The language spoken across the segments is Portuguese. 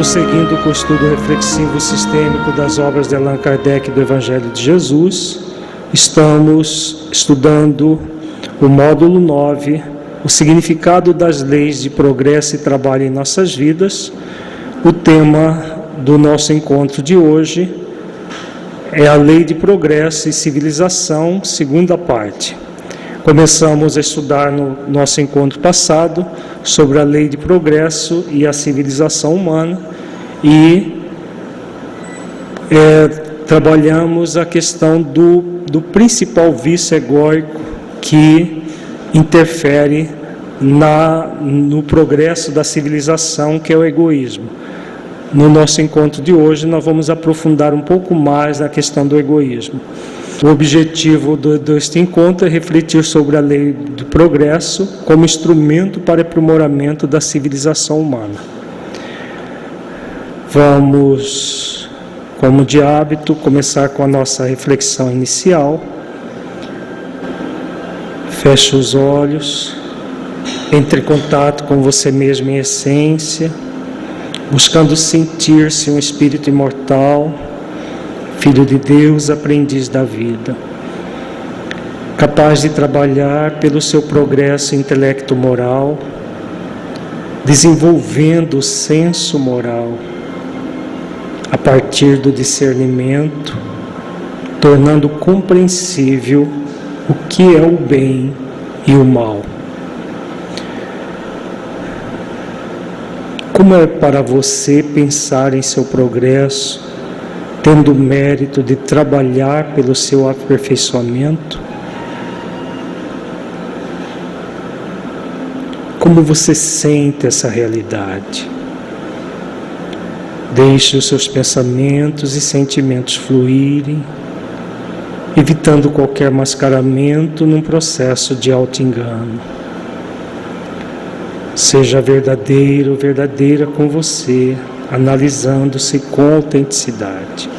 Prosseguindo com o estudo reflexivo sistêmico das obras de Allan Kardec do Evangelho de Jesus, estamos estudando o módulo 9, o significado das leis de progresso e trabalho em nossas vidas. O tema do nosso encontro de hoje é a lei de progresso e civilização, segunda parte. Começamos a estudar no nosso encontro passado sobre a lei de progresso e a civilização humana e trabalhamos a questão do principal vício egóico que interfere no progresso da civilização, que é o egoísmo. No nosso encontro de hoje, nós vamos aprofundar um pouco mais na questão do egoísmo. O objetivo deste encontro é refletir sobre a lei do progresso como instrumento para aprimoramento da civilização humana. Vamos, como de hábito, começar com a nossa reflexão inicial. Feche os olhos, entre em contato com você mesmo em essência, buscando sentir-se um espírito imortal, Filho de Deus, aprendiz da vida, capaz de trabalhar pelo seu progresso intelecto-moral, desenvolvendo o senso moral, a partir do discernimento, tornando compreensível o que é o bem e o mal. Como é para você pensar em seu progresso, tendo o mérito de trabalhar pelo seu aperfeiçoamento? Como você sente essa realidade? Deixe os seus pensamentos e sentimentos fluírem, evitando qualquer mascaramento num processo de auto-engano. Seja verdadeiro ou verdadeira com você, analisando-se com autenticidade.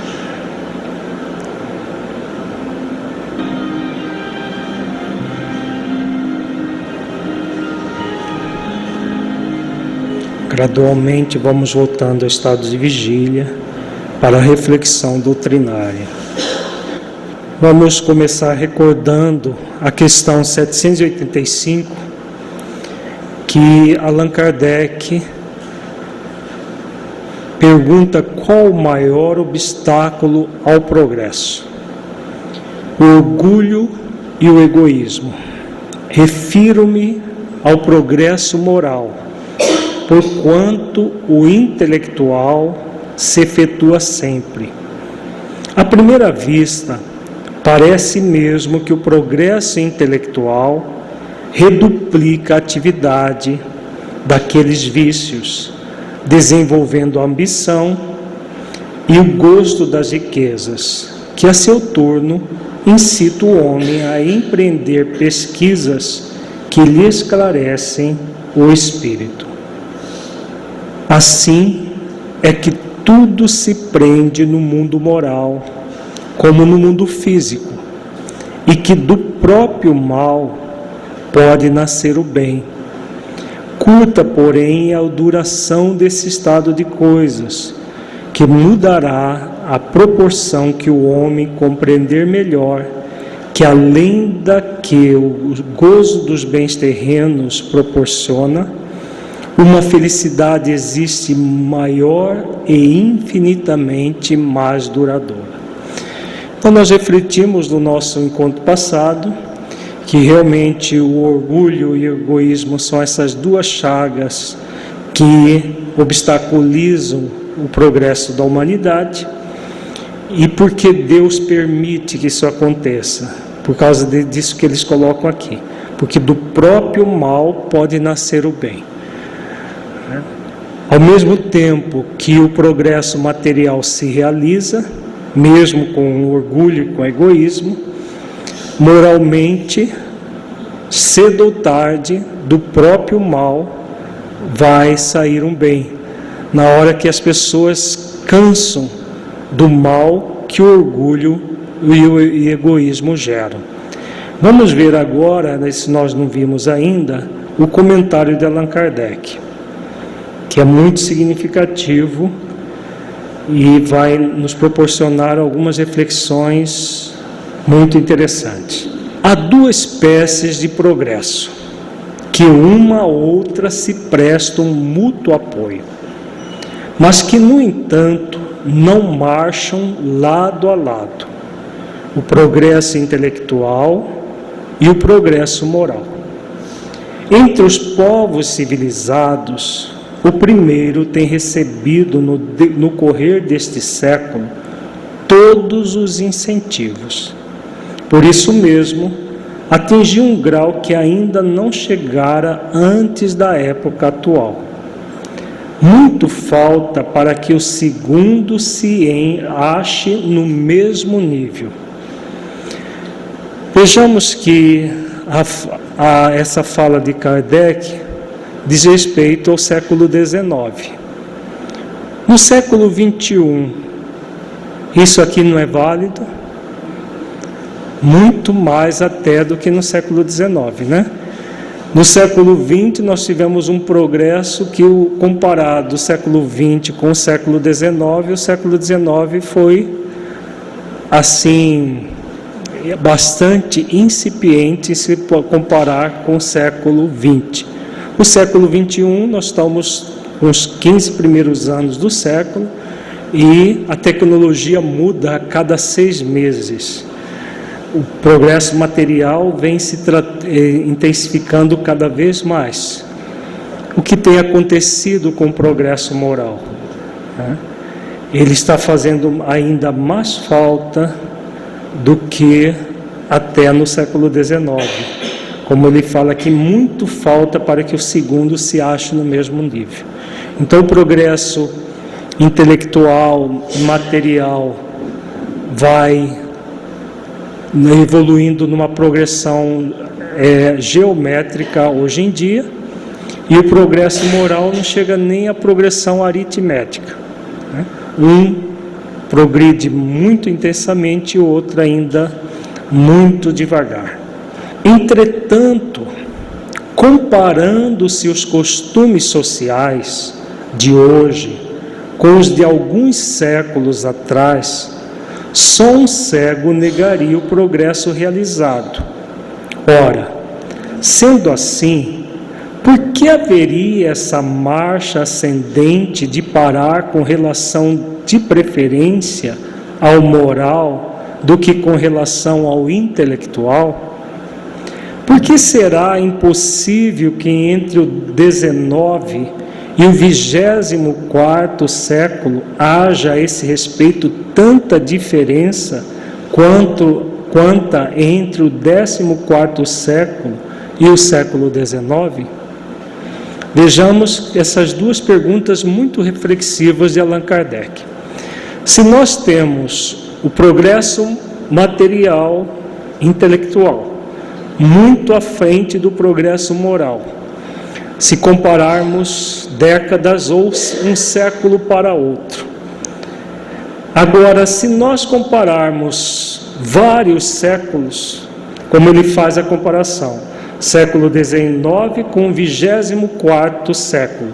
Gradualmente vamos voltando ao estado de vigília para a reflexão doutrinária. Vamos começar recordando a questão 785, que Allan Kardec pergunta qual o maior obstáculo ao progresso. O orgulho e o egoísmo. Refiro-me ao progresso moral, porquanto o intelectual se efetua sempre. À primeira vista, parece mesmo que o progresso intelectual reduplica a atividade daqueles vícios, desenvolvendo a ambição e o gosto das riquezas, que a seu turno incita o homem a empreender pesquisas que lhe esclarecem o espírito. Assim é que tudo se prende no mundo moral, como no mundo físico, e que do próprio mal pode nascer o bem. Curta, porém, a duração desse estado de coisas, que mudará à proporção que o homem compreender melhor que, além da que o gozo dos bens terrenos proporciona, uma felicidade existe maior e infinitamente mais duradoura. Então, nós refletimos no nosso encontro passado que realmente o orgulho e o egoísmo são essas duas chagas que obstaculizam o progresso da humanidade. E por que Deus permite que isso aconteça? Por causa disso que eles colocam aqui. Porque do próprio mal pode nascer o bem. Ao mesmo tempo que o progresso material se realiza, mesmo com o orgulho e com o egoísmo, moralmente, cedo ou tarde, do próprio mal vai sair um bem. Na hora que as pessoas cansam do mal que o orgulho e o egoísmo geram. Vamos ver agora, se nós não vimos ainda, o comentário de Allan Kardec. que é muito significativo e vai nos proporcionar algumas reflexões muito interessantes. Há duas espécies de progresso, que uma a outra se prestam mútuo apoio, mas que, no entanto, não marcham lado a lado: o progresso intelectual e o progresso moral. Entre os povos civilizados, o primeiro tem recebido no correr deste século todos os incentivos. Por isso mesmo, atingiu um grau que ainda não chegara antes da época atual. Muito falta para que o segundo se ache no mesmo nível. Vejamos que essa fala de Kardec diz respeito ao século XIX. No século XXI, isso aqui não é válido? Muito mais até do que no século XIX, né? No século XX, nós tivemos um progresso que, comparado o século XX com o século XIX foi, assim, bastante incipiente se comparar com o século XX. O século XXI, nós estamos com os 15 primeiros anos do século e a tecnologia muda a cada 6 meses. O progresso material vem se intensificando cada vez mais. O que tem acontecido com o progresso moral? Ele está fazendo ainda mais falta do que até no século XIX. Como ele fala que muito falta para que o segundo se ache no mesmo nível. Então o progresso intelectual e material vai evoluindo numa progressão geométrica hoje em dia, e o progresso moral não chega nem à progressão aritmética, né? Um progride muito intensamente e o outro ainda muito devagar. Entretanto, comparando-se os costumes sociais de hoje com os de alguns séculos atrás, só um cego negaria o progresso realizado. Ora, sendo assim, por que haveria essa marcha ascendente de parar com relação de preferência ao moral do que com relação ao intelectual? Por que será impossível que entre o 19 e o 24º século haja a esse respeito tanta diferença quanta entre o 14º século e o século 19? Vejamos essas duas perguntas muito reflexivas de Allan Kardec. Se nós temos o progresso material, intelectual, muito à frente do progresso moral, se compararmos décadas ou um século para outro. Agora, se nós compararmos vários séculos, como ele faz a comparação, século XIX com o 24º século,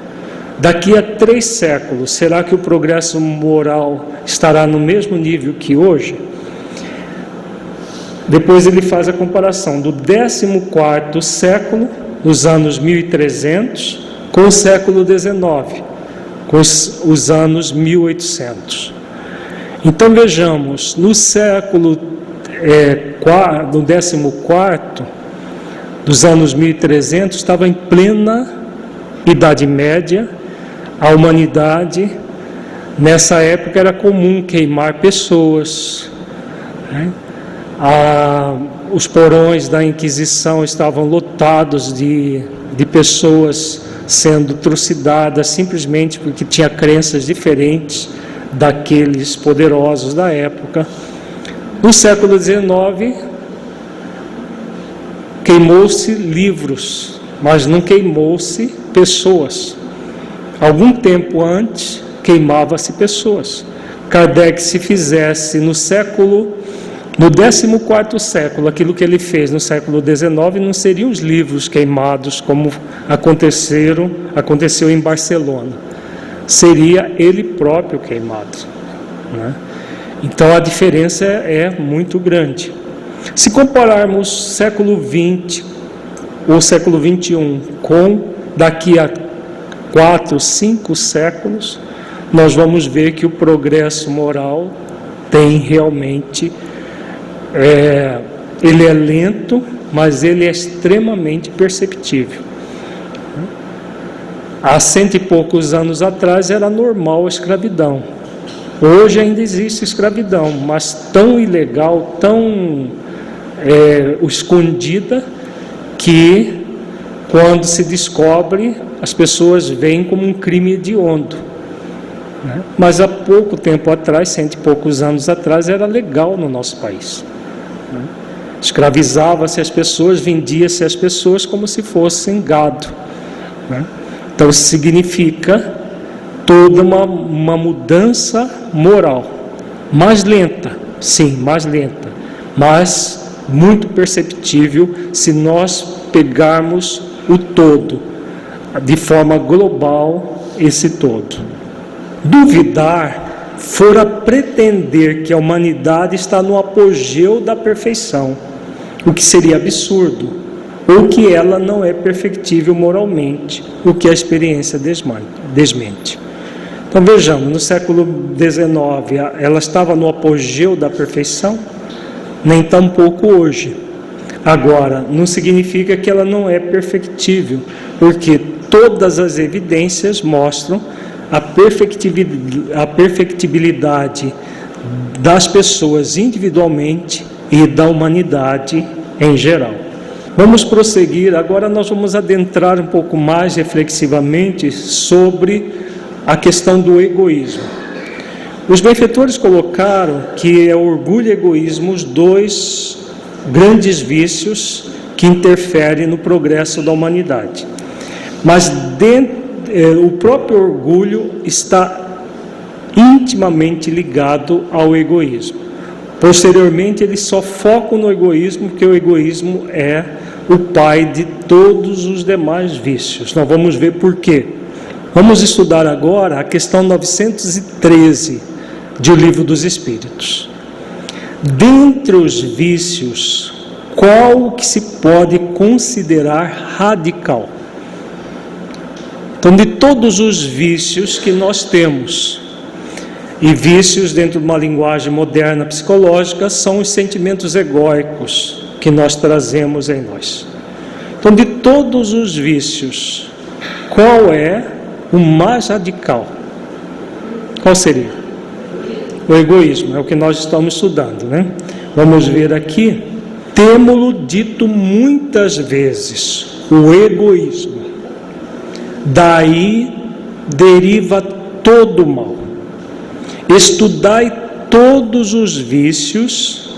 daqui a 3 séculos, será que o progresso moral estará no mesmo nível que hoje? Depois ele faz a comparação do 14º século, nos anos 1300, com o século XIX, com os anos 1800. Então vejamos, no século no 14º, dos anos 1300, estava em plena Idade Média. A humanidade, nessa época, era comum queimar pessoas, né? Os porões da Inquisição estavam lotados de pessoas sendo trucidadas simplesmente porque tinha crenças diferentes daqueles poderosos da época. No século XIX, queimou-se livros, mas não queimou-se pessoas. Algum tempo antes, queimava-se pessoas. Kardec, se fizesse no 14º século aquilo que ele fez no século XIX, não seriam os livros queimados como aconteceu em Barcelona. seria ele próprio queimado, né? Então a diferença é muito grande. Se compararmos século XX ou século XXI com daqui a 4, 5 séculos, nós vamos ver que o progresso moral tem realmente, ele é lento, mas ele é extremamente perceptível. Há 100 e poucos anos atrás era normal a escravidão. Hoje ainda existe escravidão, mas tão ilegal, tão escondida, que quando se descobre, as pessoas veem como um crime hediondo, né? Mas há pouco tempo atrás, 100 e poucos anos atrás, era legal no nosso país, né? Escravizava-se as pessoas, vendia-se as pessoas como se fossem gado, né? Então isso significa toda uma mudança moral, mais lenta, sim, mais lenta, mas muito perceptível se nós pegarmos o todo, de forma global, esse todo. Duvidar fora pretender que a humanidade está no apogeu da perfeição, o que seria absurdo, ou que ela não é perfectível moralmente, o que a experiência desmente. Então vejamos, no século XIX, ela estava no apogeu da perfeição? Nem tampouco hoje. Agora, não significa que ela não é perfectível, porque todas as evidências mostram a perfectibilidade das pessoas individualmente e da humanidade em geral. Vamos prosseguir, agora nós vamos adentrar um pouco mais reflexivamente sobre a questão do egoísmo. Os benfeitores colocaram que é o orgulho e egoísmo os dois grandes vícios que interferem no progresso da humanidade. Mas o próprio orgulho está intimamente ligado ao egoísmo. Posteriormente, eles só focam no egoísmo, porque o egoísmo é o pai de todos os demais vícios. Nós vamos ver por quê. Vamos estudar agora a questão 913 de O Livro dos Espíritos. Dentre os vícios, qual que se pode considerar radical? Então, de todos os vícios que nós temos, e vícios dentro de uma linguagem moderna psicológica, são os sentimentos egóicos que nós trazemos em nós. Então, de todos os vícios, qual é o mais radical? Qual seria? O egoísmo, é o que nós estamos estudando, né? Vamos ver aqui. Temo-lo dito muitas vezes, o egoísmo. Daí deriva todo o mal. Estudai todos os vícios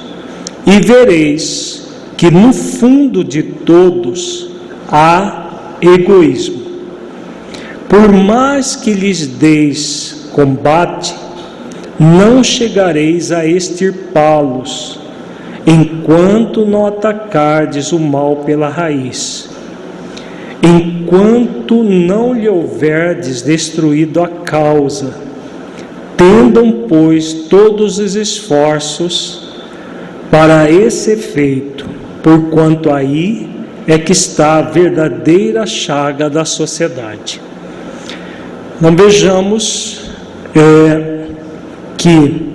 e vereis que no fundo de todos há egoísmo. Por mais que lhes deis combate, não chegareis a extirpá-los, enquanto não atacardes o mal pela raiz. Enquanto não lhe houverdes destruído a causa, tendam, pois, todos os esforços para esse efeito, porquanto aí é que está a verdadeira chaga da sociedade. Não vejamos que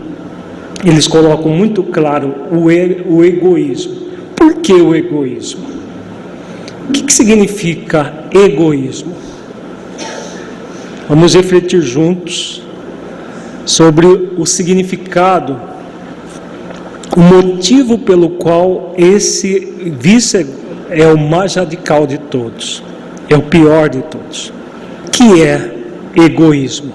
eles colocam muito claro o egoísmo. Por que o egoísmo? O que significa egoísmo? Vamos refletir juntos sobre o significado, o motivo pelo qual esse vício é o mais radical de todos, é o pior de todos. Que é egoísmo?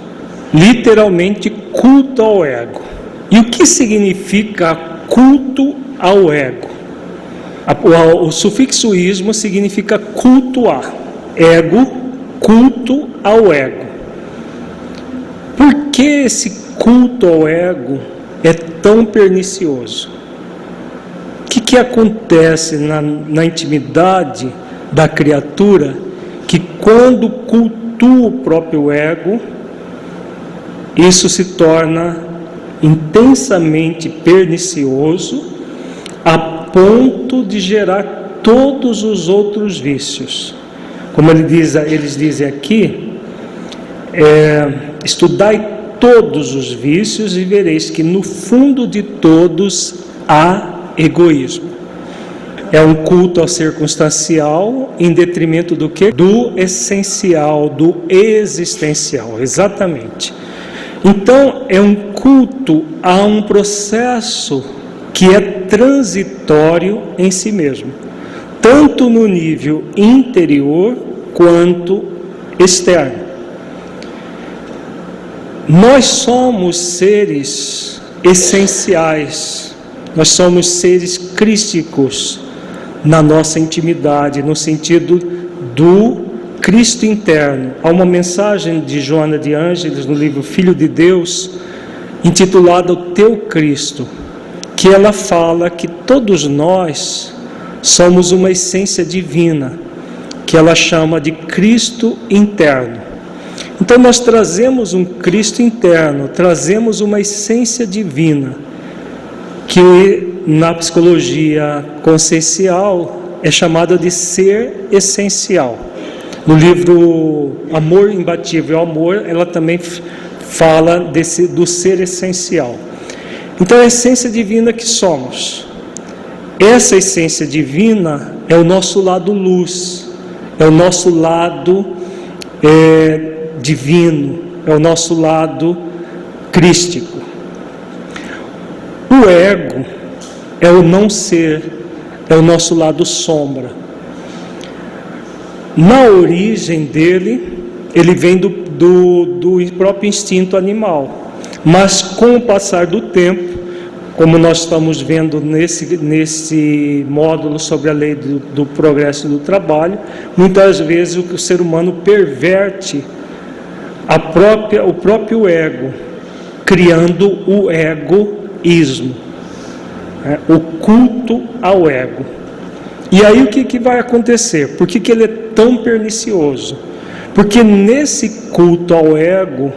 Literalmente, culto ao ego. E o que significa culto ao ego? O sufixo ismo significa cultuar. Ego, culto ao ego. Por que esse culto ao ego é tão pernicioso? O que acontece na intimidade da criatura que, quando cultua o próprio ego, isso se torna intensamente pernicioso a ponto de gerar todos os outros vícios. Como eles dizem aqui, estudai todos os vícios e vereis que no fundo de todos há egoísmo. É um culto ao circunstancial em detrimento do quê? Do essencial, do existencial, exatamente. Então, é um culto a um processo que é transitório em si mesmo, tanto no nível interior quanto externo. Nós somos seres essenciais, nós somos seres crísticos na nossa intimidade, no sentido do Cristo interno. Há uma mensagem de Joana de Ângeles no livro Filho de Deus, intitulada O Teu Cristo, que ela fala que todos nós somos uma essência divina, que ela chama de Cristo interno. Então nós trazemos um Cristo interno, trazemos uma essência divina, que na psicologia consciencial é chamada de ser essencial. No livro Amor Imbatível, Amor, ela também fala do ser essencial. Então a essência divina que somos, essa essência divina é o nosso lado luz, é o nosso lado divino, é o nosso lado crístico. O ego é o não ser, é o nosso lado sombra. Na origem dele, ele vem do próprio instinto animal, mas com o passar do tempo, como nós estamos vendo nesse módulo sobre a lei do progresso do trabalho, muitas vezes o ser humano perverte o próprio ego, criando o egoísmo, o culto ao ego. E aí o que vai acontecer? Por que ele é tão pernicioso? Porque nesse culto ao ego,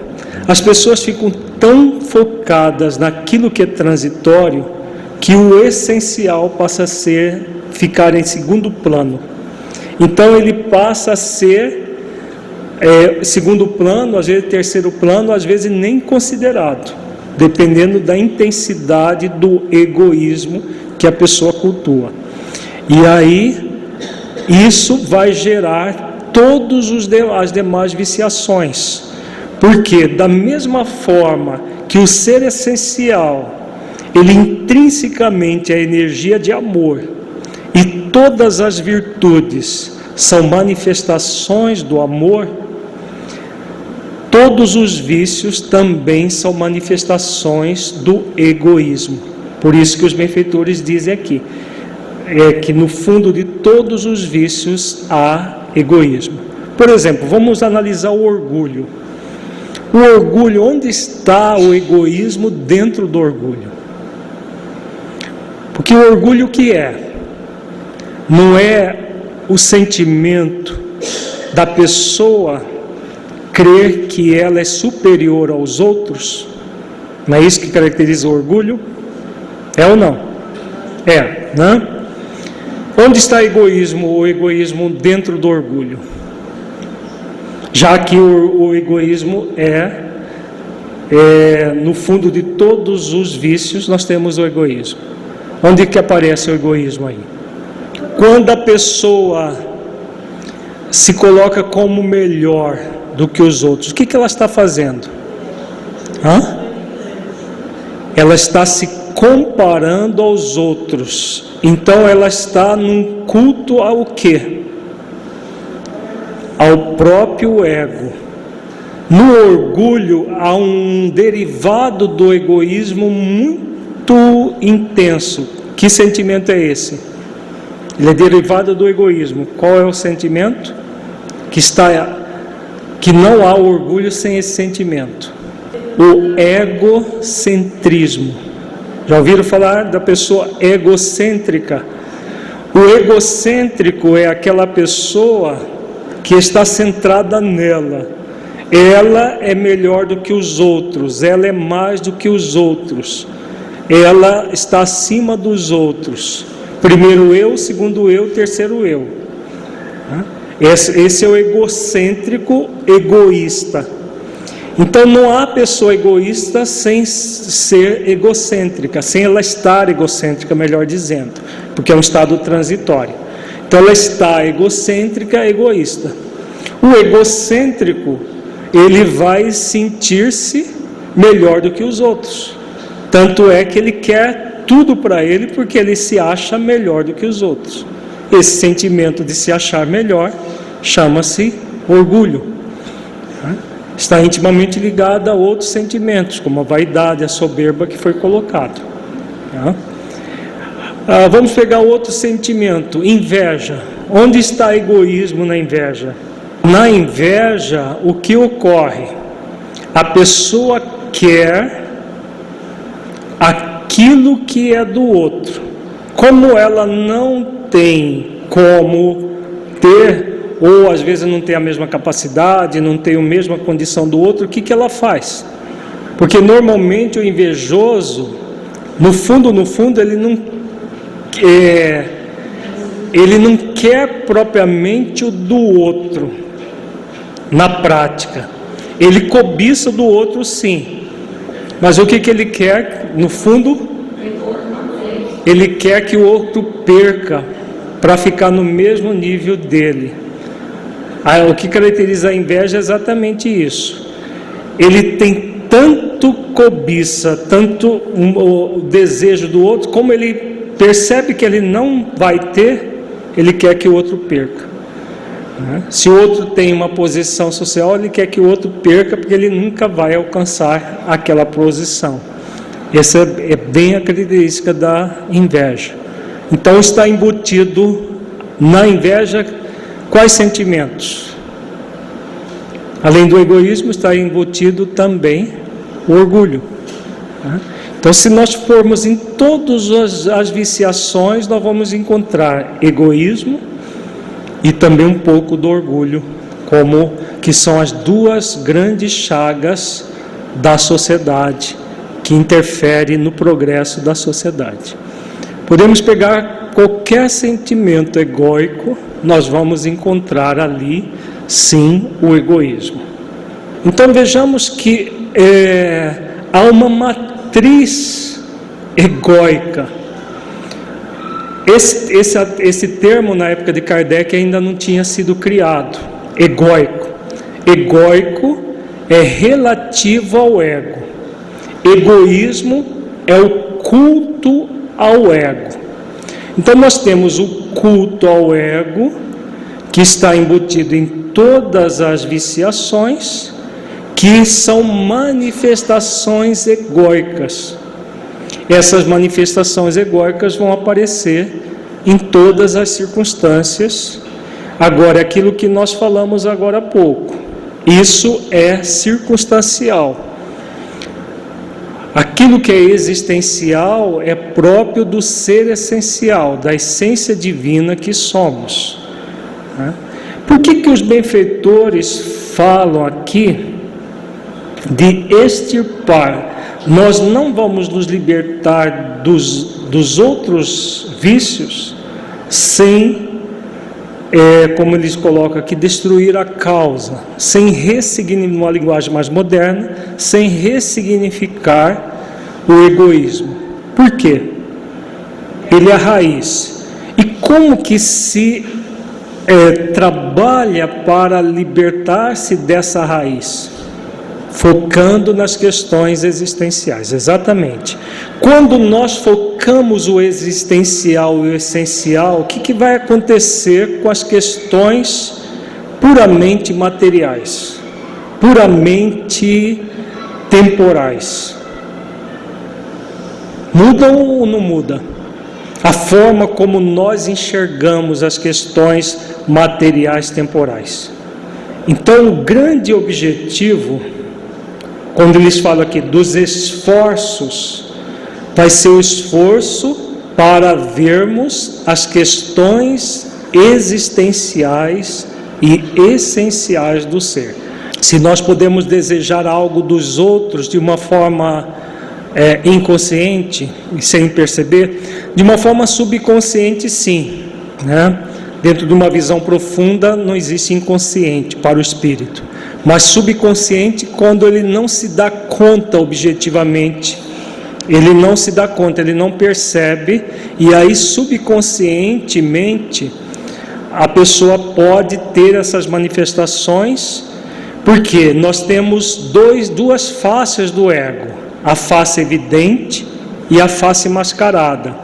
as pessoas ficam tão focadas naquilo que é transitório, que o essencial passa a ficar em segundo plano. Então ele passa a ser segundo plano, às vezes terceiro plano, às vezes nem considerado, dependendo da intensidade do egoísmo que a pessoa cultua. E aí, isso vai gerar todas as demais viciações. Porque, da mesma forma que o ser essencial, ele intrinsecamente é energia de amor, e todas as virtudes são manifestações do amor, todos os vícios também são manifestações do egoísmo. Por isso que os benfeitores dizem aqui, que no fundo de todos os vícios há egoísmo. Por exemplo, vamos analisar o orgulho. O orgulho, onde está o egoísmo dentro do orgulho? Porque o orgulho o que é? Não é o sentimento da pessoa crer que ela é superior aos outros? Não é isso que caracteriza o orgulho? É ou não? É, né? Onde está o egoísmo dentro do orgulho? Já que o egoísmo no fundo de todos os vícios, nós temos o egoísmo. Onde que aparece o egoísmo aí? Quando a pessoa se coloca como melhor do que os outros, o que ela está fazendo? Ela está se comparando aos outros. Então ela está num culto ao quê? Ao próprio ego. No orgulho há um derivado do egoísmo muito intenso. Que sentimento é esse? Ele é derivado do egoísmo. Qual é o sentimento? Que não há orgulho sem esse sentimento. O egocentrismo. Já ouviram falar da pessoa egocêntrica? O egocêntrico é aquela pessoa que está centrada nela. ela é melhor do que os outros, ela é mais do que os outros, ela está acima dos outros. Primeiro eu, segundo eu, terceiro eu. Esse é o egocêntrico egoísta. Então não há pessoa egoísta sem ser egocêntrica, sem ela estar egocêntrica, melhor dizendo, porque é um estado transitório. Então ela está egocêntrica, egoísta. O egocêntrico, ele vai sentir-se melhor do que os outros. Tanto é que ele quer tudo para ele, porque ele se acha melhor do que os outros. Esse sentimento de se achar melhor chama-se orgulho. Está intimamente ligado a outros sentimentos, como a vaidade, a soberba que foi colocado. Vamos pegar outro sentimento, inveja. Onde está egoísmo na inveja? Na inveja, o que ocorre? A pessoa quer aquilo que é do outro. Como ela não tem como ter, ou às vezes não tem a mesma capacidade, não tem a mesma condição do outro, o que ela faz? Porque normalmente o invejoso, no fundo, ele não quer propriamente o do outro, na prática. Ele cobiça do outro, sim. Mas o que ele quer, no fundo? Ele quer que o outro perca, para ficar no mesmo nível dele. O que caracteriza a inveja é exatamente isso. Ele tem tanto cobiça, tanto o desejo do outro, como ele percebe que ele não vai ter, ele quer que o outro perca. Se o outro tem uma posição social, ele quer que o outro perca, porque ele nunca vai alcançar aquela posição. Essa é bem a característica da inveja. Então está embutido na inveja quais sentimentos? Além do egoísmo, está embutido também o orgulho. Então, se nós formos em todas as viciações, nós vamos encontrar egoísmo e também um pouco do orgulho, como que são as duas grandes chagas da sociedade, que interferem no progresso da sociedade. Podemos pegar qualquer sentimento egóico, nós vamos encontrar ali, sim, o egoísmo. Então vejamos que há uma matriz egóica. Esse termo na época de Kardec ainda não tinha sido criado, egóico. Egoico é relativo ao ego. Egoísmo é o culto ao ego. Então nós temos o culto ao ego, que está embutido em todas as viciações, que são manifestações egóicas. Essas manifestações egóicas vão aparecer em todas as circunstâncias. Agora, aquilo que nós falamos agora há pouco, isso é circunstancial. Aquilo que é existencial é próprio do ser essencial, da essência divina que somos. Por que os benfeitores falam aqui de extirpar? Nós não vamos nos libertar dos outros vícios sem, como eles colocam aqui, destruir a causa, sem ressignificar, numa linguagem mais moderna, sem ressignificar o egoísmo. Por quê? Ele é a raiz. E como que se trabalha para libertar-se dessa raiz? Focando nas questões existenciais, exatamente. Quando nós focamos o existencial e o essencial, o que vai acontecer com as questões puramente materiais, puramente temporais? Muda ou não muda? A forma como nós enxergamos as questões materiais temporais. Então, o grande objetivo, quando eles falam aqui dos esforços, vai ser o esforço para vermos as questões existenciais e essenciais do ser. Se nós podemos desejar algo dos outros de uma forma inconsciente e sem perceber, de uma forma subconsciente, sim, né? Dentro de uma visão profunda não existe inconsciente para o espírito, mas subconsciente quando ele não se dá conta objetivamente, ele não se dá conta, ele não percebe, e aí subconscientemente a pessoa pode ter essas manifestações, porque nós temos duas faces do ego, a face evidente e a face mascarada.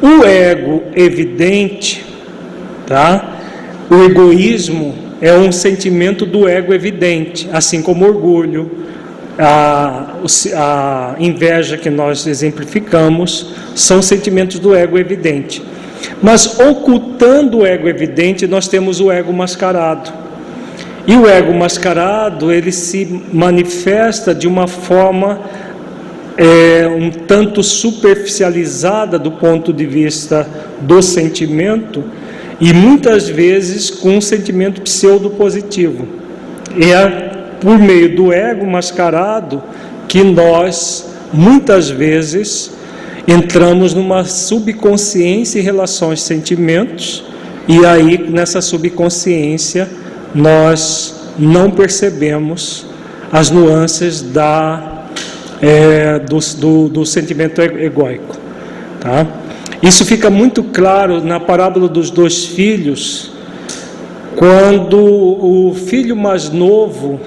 O ego evidente, tá? O egoísmo é um sentimento do ego evidente, assim como o orgulho, a inveja que nós exemplificamos, são sentimentos do ego evidente. Mas ocultando o ego evidente, nós temos o ego mascarado. E o ego mascarado, ele se manifesta de uma forma um tanto superficializada do ponto de vista do sentimento, e muitas vezes com um sentimento pseudo-positivo. É por meio do ego mascarado que nós, muitas vezes, entramos numa subconsciência em relação aos sentimentos, e aí nessa subconsciência nós não percebemos as nuances do sentimento egóico, tá? Isso fica muito claro na parábola dos 2 filhos, quando o filho mais novo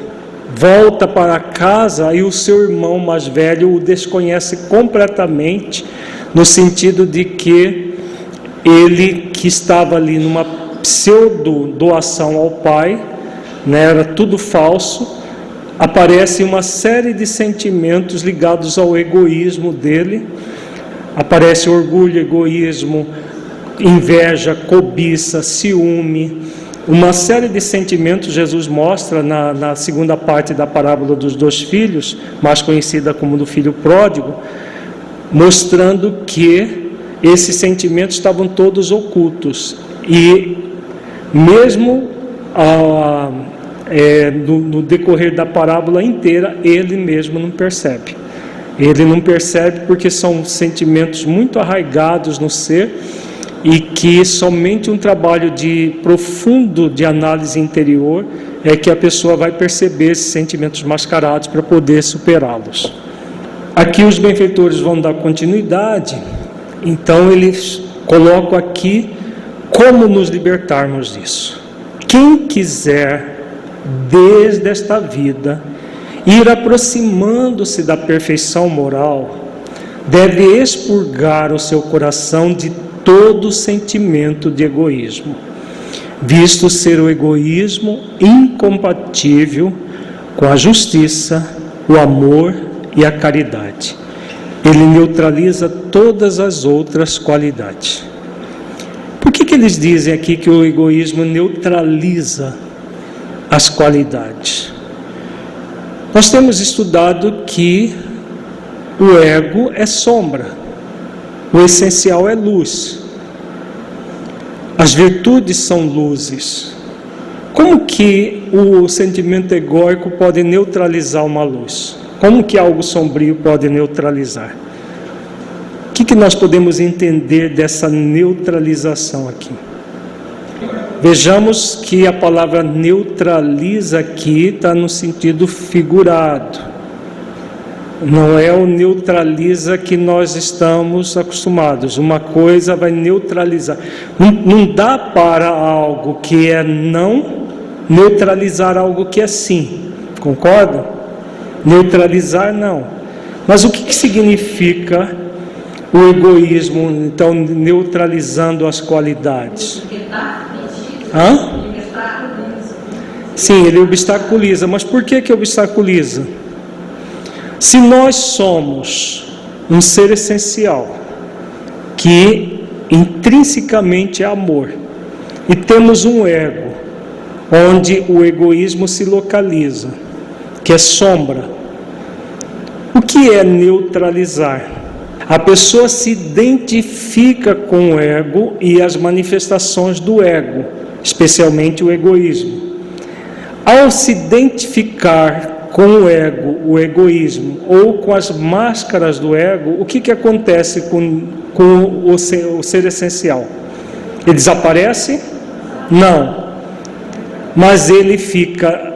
volta para casa e o seu irmão mais velho o desconhece completamente, no sentido de que ele, que estava ali numa pseudo doação ao pai, né, era tudo falso, aparece uma série de sentimentos ligados ao egoísmo dele. Aparece orgulho, egoísmo, inveja, cobiça, ciúme, uma série de sentimentos. Jesus mostra na segunda parte da parábola dos 2 filhos, mais conhecida como do filho pródigo, mostrando que esses sentimentos estavam todos ocultos, e mesmo no decorrer da parábola inteira, ele mesmo não percebe. Ele não percebe porque são sentimentos muito arraigados no ser, e que somente um trabalho profundo de análise interior é que a pessoa vai perceber esses sentimentos mascarados para poder superá-los. Aqui os benfeitores vão dar continuidade, então eles colocam aqui como nos libertarmos disso. Quem quiser, desde esta vida, ir aproximando-se da perfeição moral, deve expurgar o seu coração de todo sentimento de egoísmo, visto ser o egoísmo incompatível com a justiça, o amor e a caridade. Ele neutraliza todas as outras qualidades. Por que eles dizem aqui que o egoísmo neutraliza as qualidades? Nós temos estudado que o ego é sombra, o essencial é luz. As virtudes são luzes. Como que o sentimento egóico pode neutralizar uma luz? Como que algo sombrio pode neutralizar? O que nós podemos entender dessa neutralização aqui? Vejamos que a palavra neutraliza aqui está no sentido figurado. Não é o neutraliza que nós estamos acostumados. Uma coisa vai neutralizar. Não dá para algo que é não neutralizar algo que é sim. Concorda? Neutralizar não. Mas o que significa o egoísmo, então, neutralizando as qualidades? Sim, ele obstaculiza. Mas por que obstaculiza? Se nós somos um ser essencial, que intrinsecamente é amor, e temos um ego, onde o egoísmo se localiza, que é sombra, o que é neutralizar? A pessoa se identifica com o ego e as manifestações do ego, especialmente o egoísmo. Ao se identificar com o ego, o egoísmo, ou com as máscaras do ego, o que acontece com o ser essencial? Ele desaparece? Não. Mas ele fica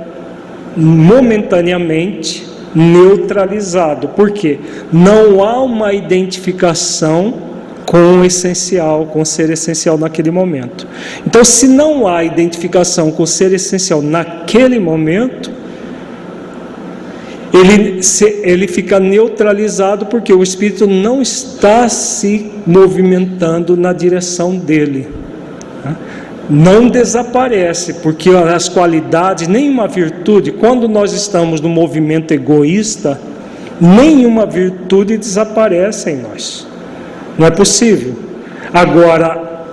momentaneamente neutralizado. Por quê? Não há uma identificação com o essencial, com o ser essencial naquele momento. Então, se não há identificação com o ser essencial naquele momento, ele fica neutralizado, porque o espírito não está se movimentando na direção dele. Não desaparece, porque as qualidades, nenhuma virtude, quando nós estamos no movimento egoísta, nenhuma virtude desaparece em nós. Não é possível. Agora,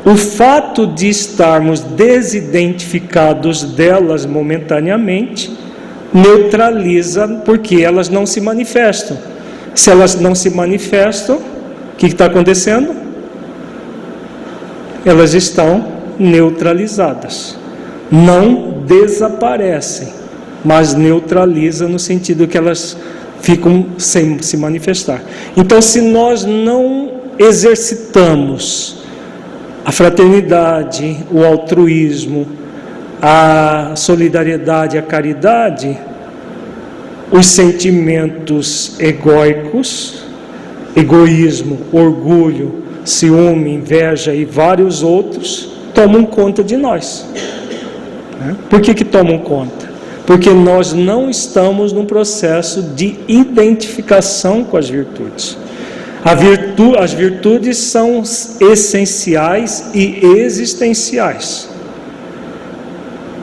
o fato de estarmos desidentificados delas momentaneamente neutraliza, porque elas não se manifestam. Se elas não se manifestam, o que está acontecendo? Elas estão neutralizadas. Não desaparecem, mas neutraliza no sentido que elas ficam sem se manifestar. Então, se nós não exercitamos a fraternidade, o altruísmo, a solidariedade, a caridade, os sentimentos egóicos, egoísmo, orgulho, ciúme, inveja e vários outros, tomam conta de nós. Por que tomam conta? Porque nós não estamos num processo de identificação com as virtudes. As virtudes são essenciais e existenciais.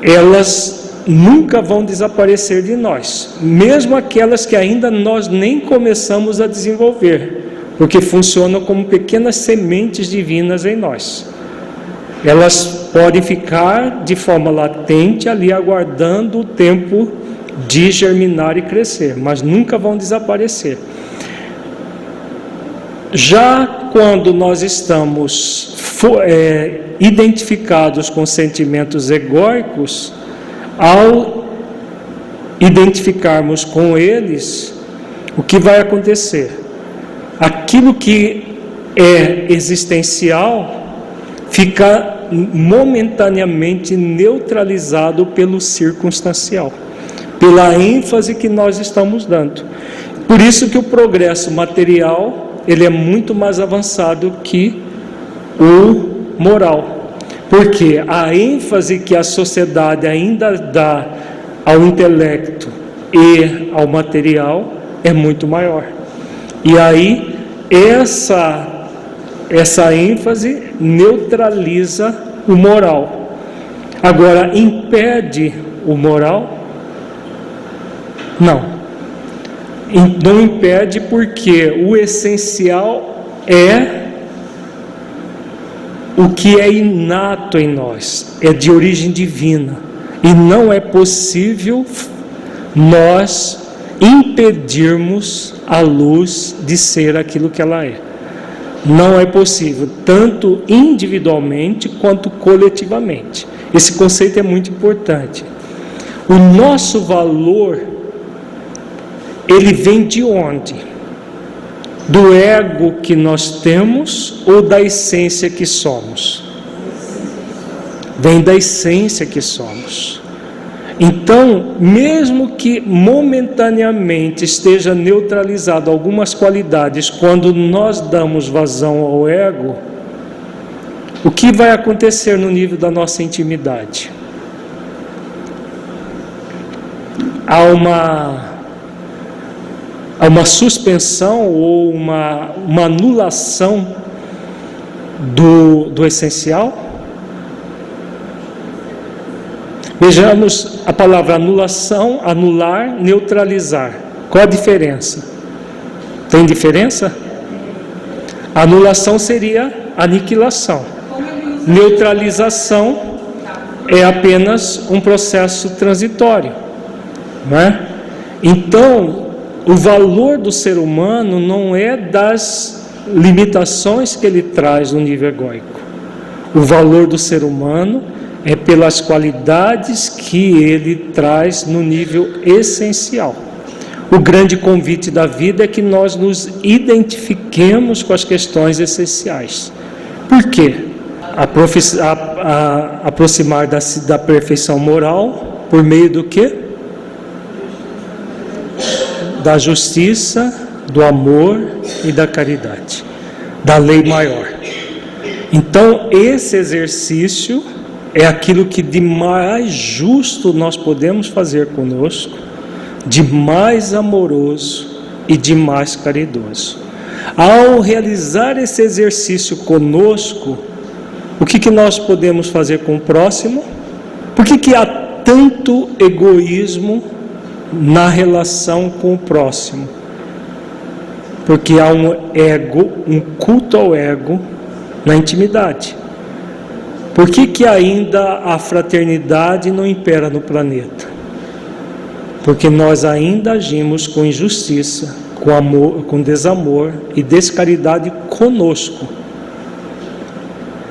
Elas nunca vão desaparecer de nós, mesmo aquelas que ainda nós nem começamos a desenvolver, porque funcionam como pequenas sementes divinas em nós. Elas podem ficar de forma latente ali, aguardando o tempo de germinar e crescer, mas nunca vão desaparecer. Já quando nós estamos identificados com sentimentos egóicos, ao identificarmos com eles, o que vai acontecer? Aquilo que é existencial fica momentaneamente neutralizado pelo circunstancial, pela ênfase que nós estamos dando. Por isso que o progresso material ele é muito mais avançado que o moral, porque a ênfase que a sociedade ainda dá ao intelecto e ao material é muito maior. E aí essa ênfase neutraliza o moral. Agora, impede o moral? Não. Não impede, porque o essencial é o que é inato em nós, é de origem divina, e não é possível nós impedirmos a luz de ser aquilo que ela é. Não é possível, tanto individualmente quanto coletivamente. Esse conceito é muito importante. O nosso valor, ele vem de onde? Do ego que nós temos ou da essência que somos? Vem da essência que somos. Então, mesmo que momentaneamente esteja neutralizado algumas qualidades, quando nós damos vazão ao ego, o que vai acontecer no nível da nossa intimidade? Há uma suspensão ou uma anulação do essencial? Vejamos a palavra anulação, anular, neutralizar. Qual a diferença? Tem diferença? A anulação seria aniquilação. Neutralização é apenas um processo transitório, não é? Então, o valor do ser humano não é das limitações que ele traz no nível egóico. O valor do ser humano é pelas qualidades que ele traz no nível essencial. O grande convite da vida é que nós nos identifiquemos com as questões essenciais. Por quê? Aproximar da perfeição moral por meio do quê? Da justiça, do amor e da caridade, da lei maior. Então, esse exercício é aquilo que de mais justo nós podemos fazer conosco, de mais amoroso e de mais caridoso. Ao realizar esse exercício conosco, o que nós podemos fazer com o próximo? Por que há tanto egoísmo na relação com o próximo? Porque há um ego, um culto ao ego na intimidade. Por que ainda a fraternidade não impera no planeta? Porque nós ainda agimos com injustiça, com amor, com desamor e descaridade conosco.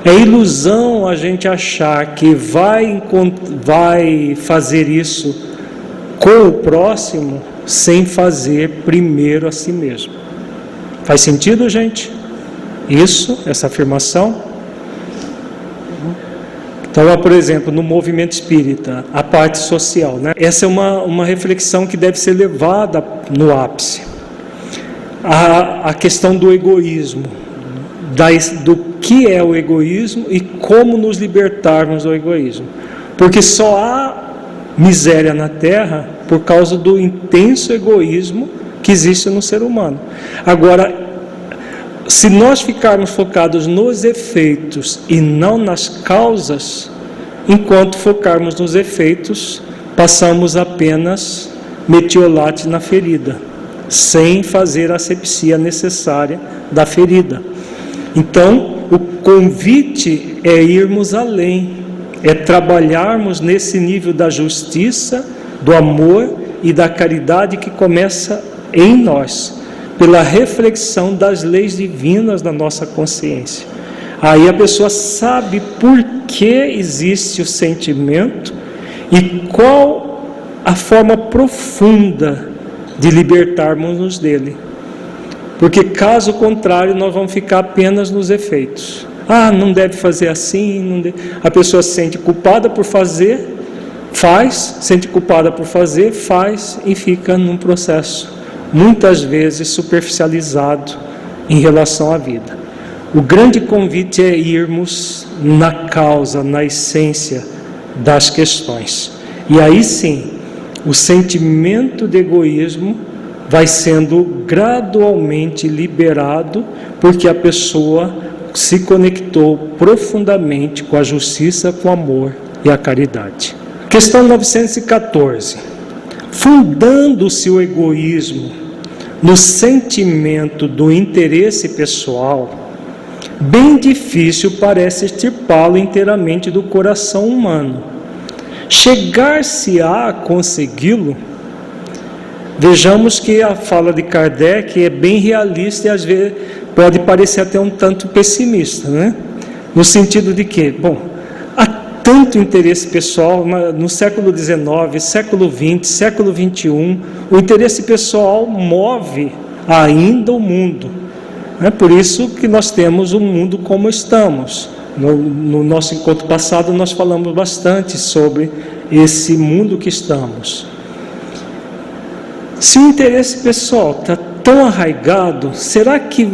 É ilusão a gente achar que vai fazer isso com o próximo sem fazer primeiro a si mesmo. Faz sentido, gente? Essa afirmação? Então, por exemplo, no movimento espírita, a parte social, né? Essa é uma reflexão que deve ser levada no ápice. A questão do egoísmo, do que é o egoísmo e como nos libertarmos do egoísmo. Porque só há miséria na Terra por causa do intenso egoísmo que existe no ser humano. Agora, se nós ficarmos focados nos efeitos e não nas causas, enquanto focarmos nos efeitos, passamos apenas metiolate na ferida, sem fazer a asepsia necessária da ferida. Então, o convite é irmos além, é trabalharmos nesse nível da justiça, do amor e da caridade que começa em nós, pela reflexão das leis divinas da nossa consciência. Aí a pessoa sabe por que existe o sentimento e qual a forma profunda de libertarmos-nos dele. Porque caso contrário, nós vamos ficar apenas nos efeitos. Não deve fazer assim, não deve. A pessoa se sente culpada por fazer, faz, sente culpada por fazer, faz e fica num processo muitas vezes superficializado em relação à vida. O grande convite é irmos na causa, na essência das questões. E aí sim, o sentimento de egoísmo vai sendo gradualmente liberado, porque a pessoa se conectou profundamente com a justiça, com o amor e a caridade. Questão 914. Fundando-se o egoísmo no sentimento do interesse pessoal, bem difícil parece extirpá-lo inteiramente do coração humano. Chegar-se-á a consegui-lo? Vejamos que a fala de Kardec é bem realista e às vezes pode parecer até um tanto pessimista, né? No sentido de que, há tanto interesse pessoal no século XIX, século XX, século XXI, o interesse pessoal move ainda o mundo. É por isso que nós temos o mundo como estamos. No nosso encontro passado nós falamos bastante sobre esse mundo que estamos. Se o interesse pessoal está tão arraigado, será que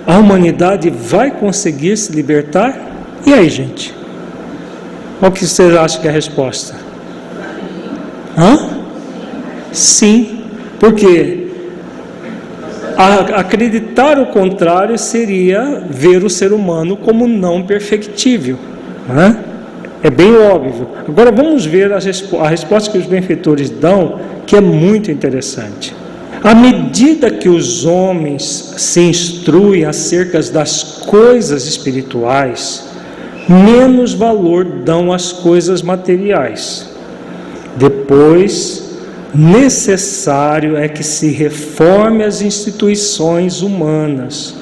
a humanidade vai conseguir se libertar? E aí, gente? Qual que vocês acham que é a resposta? Sim, porque acreditar o contrário seria ver o ser humano como não perfectível, né? É bem óbvio. Agora vamos ver a resposta que os benfeitores dão, que é muito interessante. À medida que os homens se instruem acerca das coisas espirituais, menos valor dão às coisas materiais. Depois, necessário é que se reforme as instituições humanas,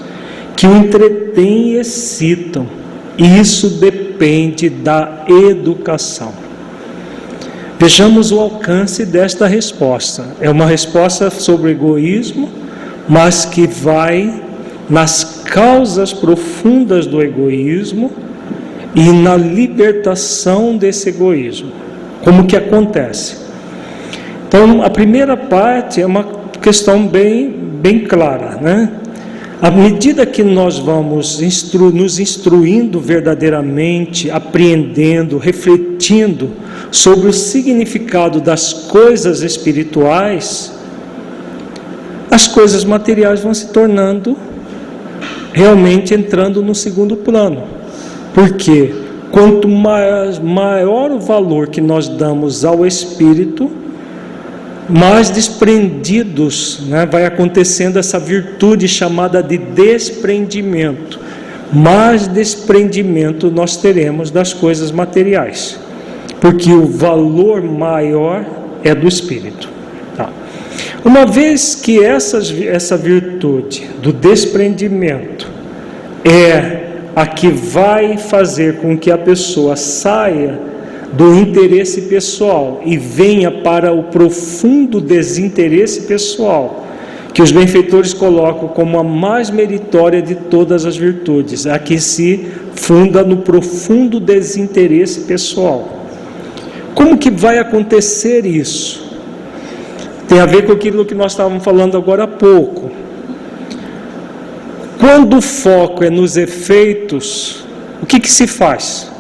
que o entretêm e excitam. Isso depende depende da educação. Vejamos o alcance desta resposta. É uma resposta sobre o egoísmo, mas que vai nas causas profundas do egoísmo e na libertação desse egoísmo. Como que acontece? Então, a primeira parte é uma questão bem clara, né? À medida que nós vamos nos instruindo verdadeiramente, apreendendo, refletindo sobre o significado das coisas espirituais, as coisas materiais vão se tornando, realmente entrando no segundo plano. Porque quanto maior o valor que nós damos ao espírito, mais desprendidos, né, vai acontecendo essa virtude chamada de desprendimento. Mais desprendimento nós teremos das coisas materiais, porque o valor maior é do espírito. Tá. Uma vez que essa virtude do desprendimento é a que vai fazer com que a pessoa saia do interesse pessoal e venha para o profundo desinteresse pessoal, que os benfeitores colocam como a mais meritória de todas as virtudes, a que se funda no profundo desinteresse pessoal. Como que vai acontecer isso? Tem a ver com aquilo que nós estávamos falando agora há pouco. Quando o foco é nos efeitos, o que se faz?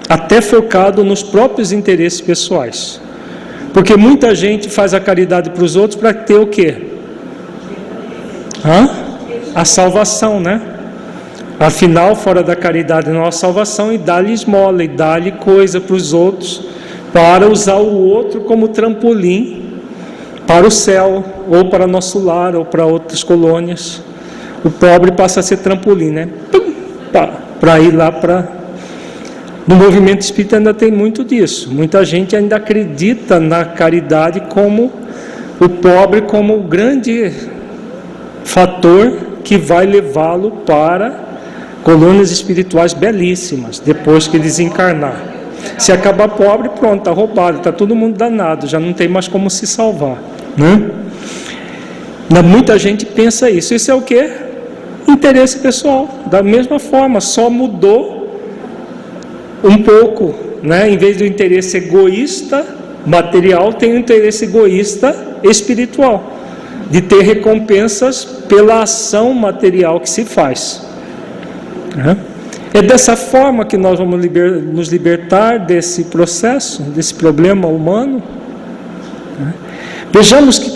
Até focado nos próprios interesses pessoais. Porque muita gente faz a caridade para os outros para ter o quê? A salvação, né? Afinal, fora da caridade não há salvação, e dá-lhe esmola, e dá-lhe coisa para os outros, para usar o outro como trampolim para o céu, ou para nosso lar, ou para outras colônias. O pobre passa a ser trampolim, né? Para ir lá para... No movimento espírita ainda tem muito disso. Muita gente ainda acredita na caridade como o pobre, como o grande fator que vai levá-lo para colônias espirituais belíssimas, depois que desencarnar. Se acabar pobre, pronto, está roubado, está todo mundo danado, já não tem mais como se salvar, né? Muita gente pensa isso. Isso é o quê? Interesse pessoal. Da mesma forma, só mudou um pouco, né? Em vez do interesse egoísta material, tem o interesse egoísta espiritual, de ter recompensas pela ação material que se faz, né? É dessa forma que nós vamos nos libertar desse processo, desse problema humano, né? Vejamos que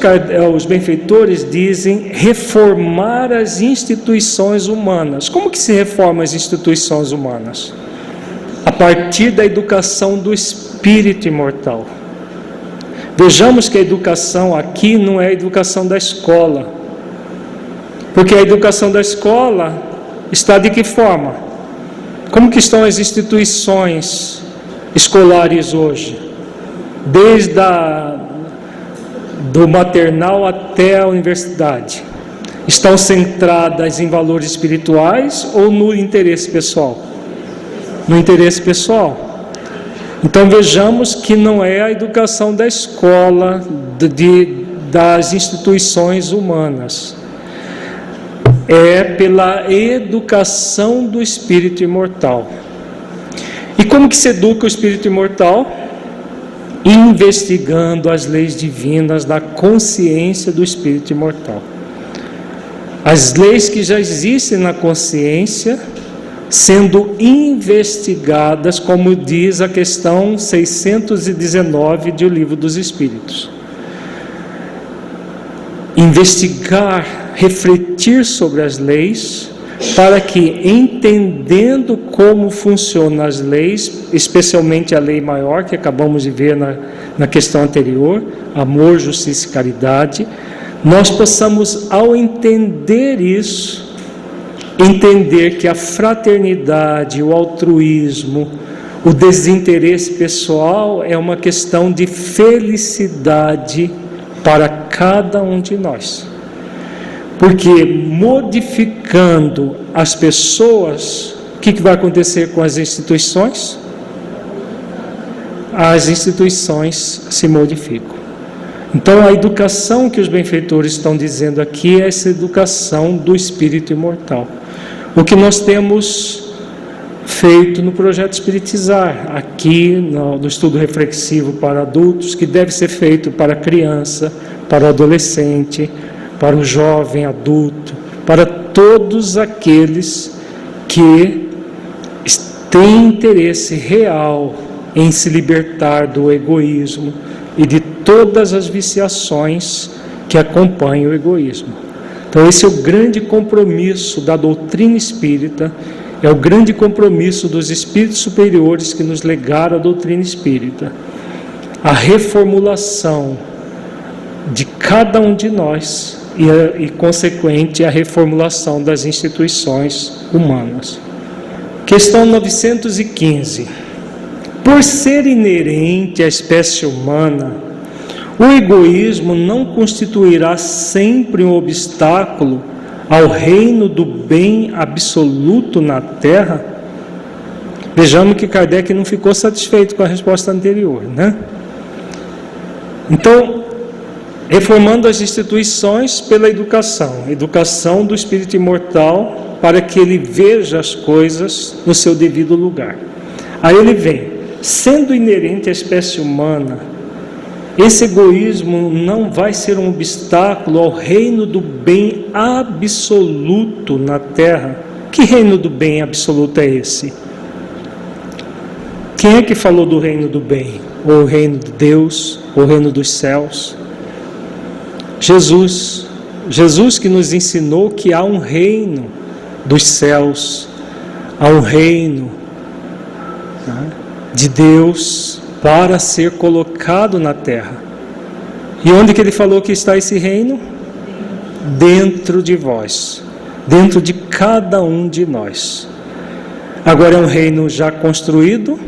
os benfeitores dizem reformar as instituições humanas. Como que se reforma as instituições humanas? A partir da educação do espírito imortal. Vejamos que a educação aqui não é a educação da escola, porque a educação da escola está de que forma? Como que estão as instituições escolares hoje? Desde do maternal até a universidade. Estão centradas em valores espirituais ou no interesse pessoal? No interesse pessoal. Então vejamos que não é a educação da escola, das instituições humanas. É pela educação do espírito imortal. E como que se educa o espírito imortal? Investigando as leis divinas da consciência do espírito imortal. As leis que já existem na consciência, sendo investigadas, como diz a questão 619 do Livro dos Espíritos. Investigar, refletir sobre as leis, para que, entendendo como funcionam as leis, especialmente a lei maior, que acabamos de ver na questão anterior, amor, justiça e caridade, nós possamos, ao entender isso, entender que a fraternidade, o altruísmo, o desinteresse pessoal é uma questão de felicidade para cada um de nós. Porque modificando as pessoas que vai acontecer com as instituições? As instituições se modificam. Então, a educação que os benfeitores estão dizendo aqui é essa educação do espírito imortal. O que nós temos feito no projeto Espiritizar, aqui no estudo reflexivo para adultos, que deve ser feito para a criança, para o adolescente, para o jovem adulto, para todos aqueles que têm interesse real em se libertar do egoísmo e de todas as viciações que acompanham o egoísmo. Então esse é o grande compromisso da doutrina espírita, é o grande compromisso dos espíritos superiores que nos legaram a doutrina espírita. A reformulação de cada um de nós e consequente, a reformulação das instituições humanas. Questão 915. Por ser inerente à espécie humana, o egoísmo não constituirá sempre um obstáculo ao reino do bem absoluto na Terra? Vejamos que Kardec não ficou satisfeito com a resposta anterior, né? Então, reformando as instituições pela educação do espírito imortal, para que ele veja as coisas no seu devido lugar. Aí ele vem, sendo inerente à espécie humana, esse egoísmo não vai ser um obstáculo ao reino do bem absoluto na Terra. Que reino do bem absoluto é esse? Quem é que falou do reino do bem? Ou o reino de Deus, ou o reino dos céus? Jesus. Jesus que nos ensinou que há um reino dos céus, há um reino de Deus para ser colocado na terra. E onde que ele falou que está esse reino? Dentro de vós, dentro de cada um de nós. Agora é um reino já construído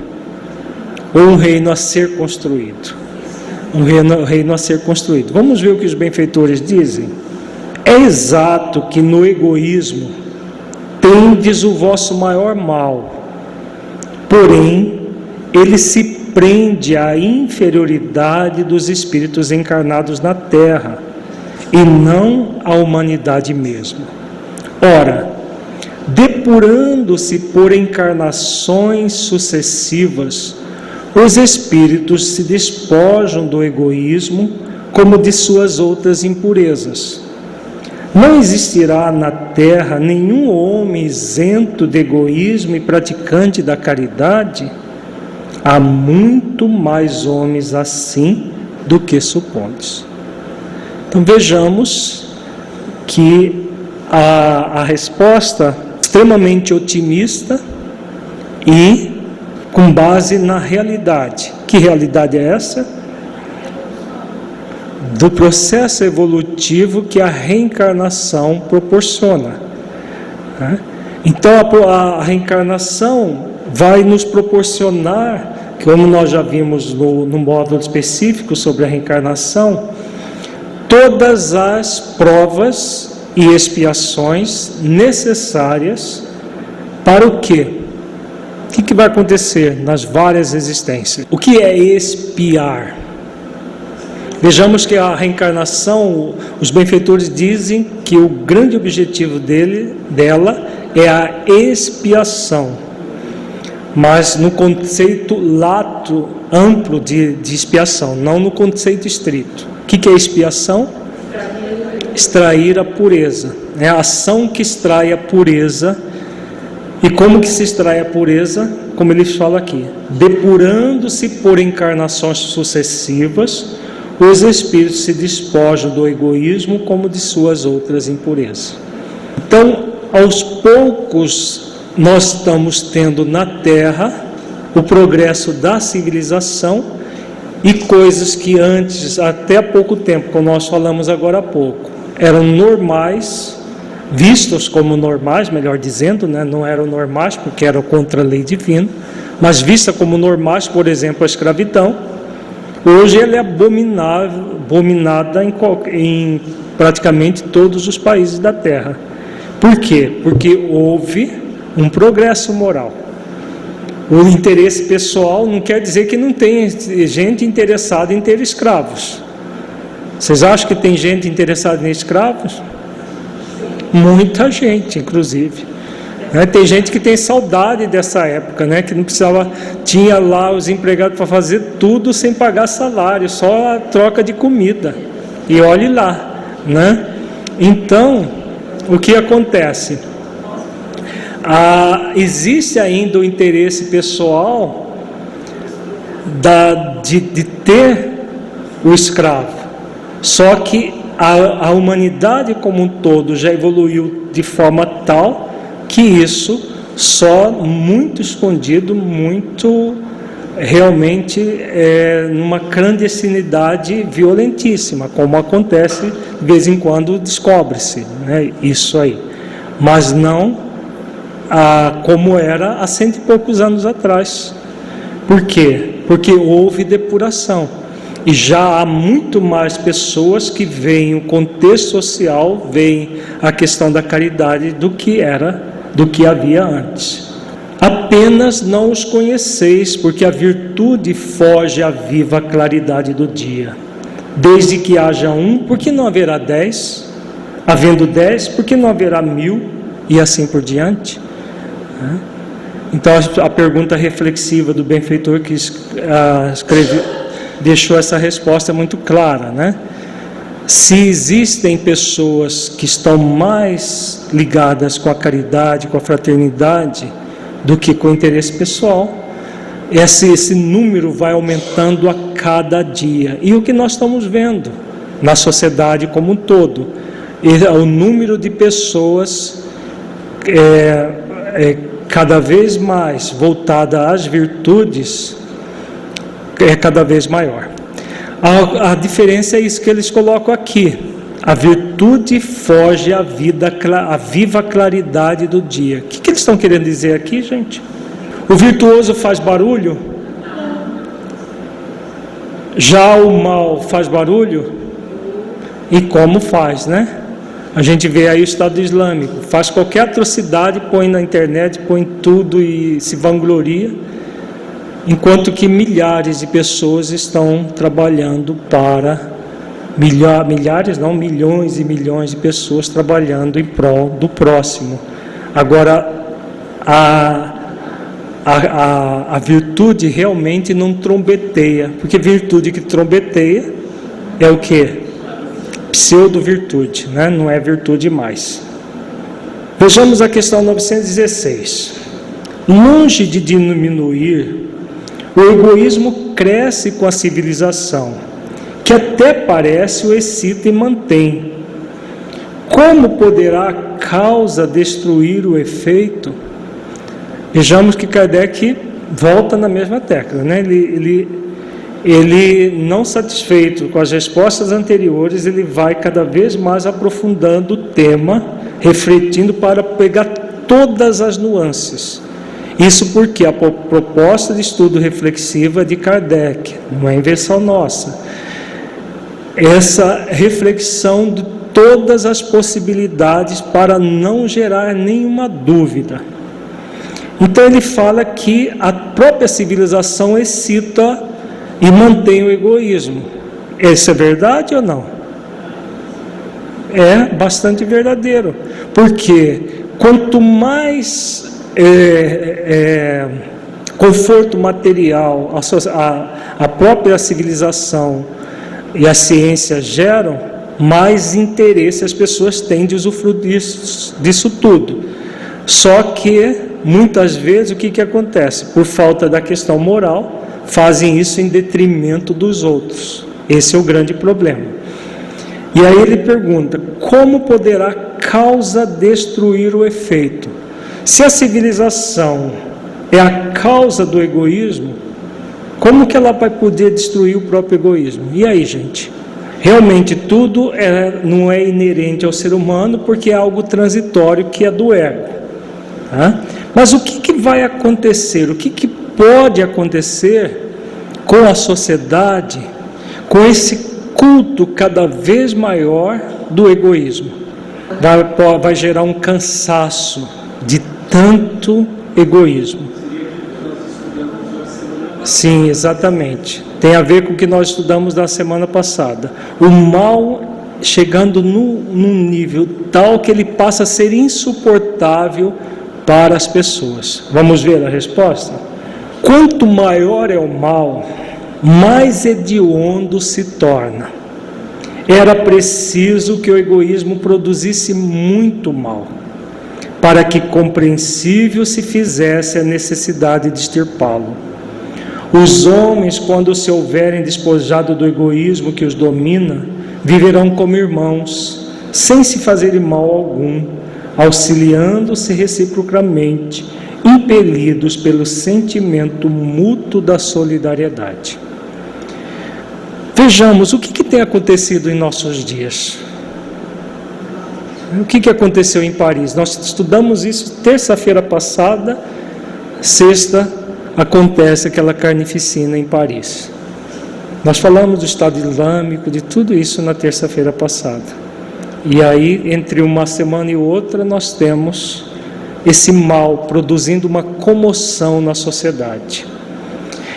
ou um reino a ser construído? Um reino a ser construído. Vamos ver o que os benfeitores dizem. É exato que no egoísmo tendes o vosso maior mal, porém ele se prende à inferioridade dos espíritos encarnados na Terra e não à humanidade mesmo. Ora, depurando-se por encarnações sucessivas, os espíritos se despojam do egoísmo como de suas outras impurezas. Não existirá na Terra nenhum homem isento de egoísmo e praticante da caridade? Há muito mais homens assim do que supondes. Então vejamos que a resposta extremamente otimista e com base na realidade. Que realidade é essa? Do processo evolutivo que a reencarnação proporciona. Então a reencarnação vai nos proporcionar, como nós já vimos no módulo específico sobre a reencarnação, todas as provas e expiações necessárias para o quê? O que vai acontecer nas várias existências? O que é expiar? Vejamos que a reencarnação, os benfeitores dizem que o grande objetivo dela é a expiação, mas no conceito lato, amplo de expiação, não no conceito estrito. O que é expiação? Extrair a pureza. É a ação que extrai a pureza. E como que se extrai a pureza? Como ele fala aqui, depurando-se por encarnações sucessivas, os espíritos se despojam do egoísmo como de suas outras impurezas. Então, aos poucos, nós estamos tendo na Terra o progresso da civilização e coisas que antes, até há pouco tempo, como nós falamos agora há pouco, eram normais, vistos como normais, melhor dizendo, né? Não eram normais porque eram contra a lei divina, mas vista como normais, por exemplo, a escravidão, hoje ela é abominada em praticamente todos os países da Terra. Por quê? Porque houve um progresso moral. O interesse pessoal não quer dizer que não tem gente interessada em ter escravos. Vocês acham que tem gente interessada em escravos? Muita gente, inclusive. Tem gente que tem saudade dessa época, que não precisava, tinha lá os empregados para fazer tudo sem pagar salário, só a troca de comida. E olhe lá, Então, o que acontece? Existe ainda o interesse pessoal de ter o escravo, só que a humanidade como um todo já evoluiu de forma tal que isso só muito escondido, muito realmente numa clandestinidade violentíssima, como acontece de vez em quando, descobre-se, isso aí, mas não como era há 100 e poucos anos atrás. Por quê? Porque houve depuração e já há muito mais pessoas que veem o contexto social, veem a questão da caridade do que havia antes. Apenas não os conheceis, porque a virtude foge à viva claridade do dia. Desde que haja um, por que não haverá 10? Havendo 10, por que não haverá 1000? E assim por diante. Então a pergunta reflexiva do benfeitor que deixou essa resposta muito clara, Se existem pessoas que estão mais ligadas com a caridade, com a fraternidade, do que com o interesse pessoal, esse número vai aumentando a cada dia. E o que nós estamos vendo na sociedade como um todo, o número de pessoas cada vez mais voltada às virtudes é cada vez maior. A diferença é isso que eles colocam aqui: a virtude foge à viva claridade do dia. O que eles estão querendo dizer aqui, gente? O virtuoso faz barulho? Já o mal faz barulho? E como faz, A gente vê aí o Estado Islâmico, faz qualquer atrocidade, põe na internet, põe tudo e se vangloria, enquanto que milhares de pessoas estão trabalhando para milhões e milhões de pessoas trabalhando em prol do próximo. Agora, a virtude realmente não trombeteia, porque virtude que trombeteia é o quê? Pseudo-virtude, não é virtude mais. Vejamos a questão 916. Longe de diminuir, o egoísmo cresce com a civilização, que até parece o excita e mantém. Como poderá a causa destruir o efeito? Vejamos que Kardec volta na mesma tecla, Ele, não satisfeito com as respostas anteriores, ele vai cada vez mais aprofundando o tema, refletindo para pegar todas as nuances. Isso porque a proposta de estudo reflexiva de Kardec, não é invenção nossa. Essa reflexão de todas as possibilidades para não gerar nenhuma dúvida. Então ele fala que a própria civilização excita e mantém o egoísmo. Isso é verdade ou não? É bastante verdadeiro, porque quanto mais conforto material a própria civilização e a ciência geram, mais interesse as pessoas têm de usufruir disso tudo. Só que muitas vezes o que acontece? Por falta da questão moral, fazem isso em detrimento dos outros. Esse é o grande problema. E aí ele pergunta: como poderá a causa destruir o efeito? Se a civilização é a causa do egoísmo, como que ela vai poder destruir o próprio egoísmo? E aí, gente? Realmente tudo não é inerente ao ser humano, porque é algo transitório que é do ego. Mas o que vai acontecer? O que pode acontecer com a sociedade, com esse culto cada vez maior do egoísmo? Vai gerar um cansaço de tanto egoísmo. Sim, exatamente. Tem a ver com o que nós estudamos na semana passada. O mal chegando num nível tal que ele passa a ser insuportável para as pessoas. Vamos ver a resposta? Quanto maior é o mal, mais hediondo se torna. Era preciso que o egoísmo produzisse muito mal, para que compreensível se fizesse a necessidade de extirpá-lo. Os homens, quando se houverem despojado do egoísmo que os domina, viverão como irmãos, sem se fazerem mal algum, auxiliando-se reciprocamente, impelidos pelo sentimento mútuo da solidariedade. Vejamos o que tem acontecido em nossos dias. O que aconteceu em Paris? Nós estudamos isso terça-feira passada, sexta acontece aquela carnificina em Paris. Nós falamos do Estado Islâmico, de tudo isso na terça-feira passada. E aí, entre uma semana e outra, nós temos esse mal produzindo uma comoção na sociedade.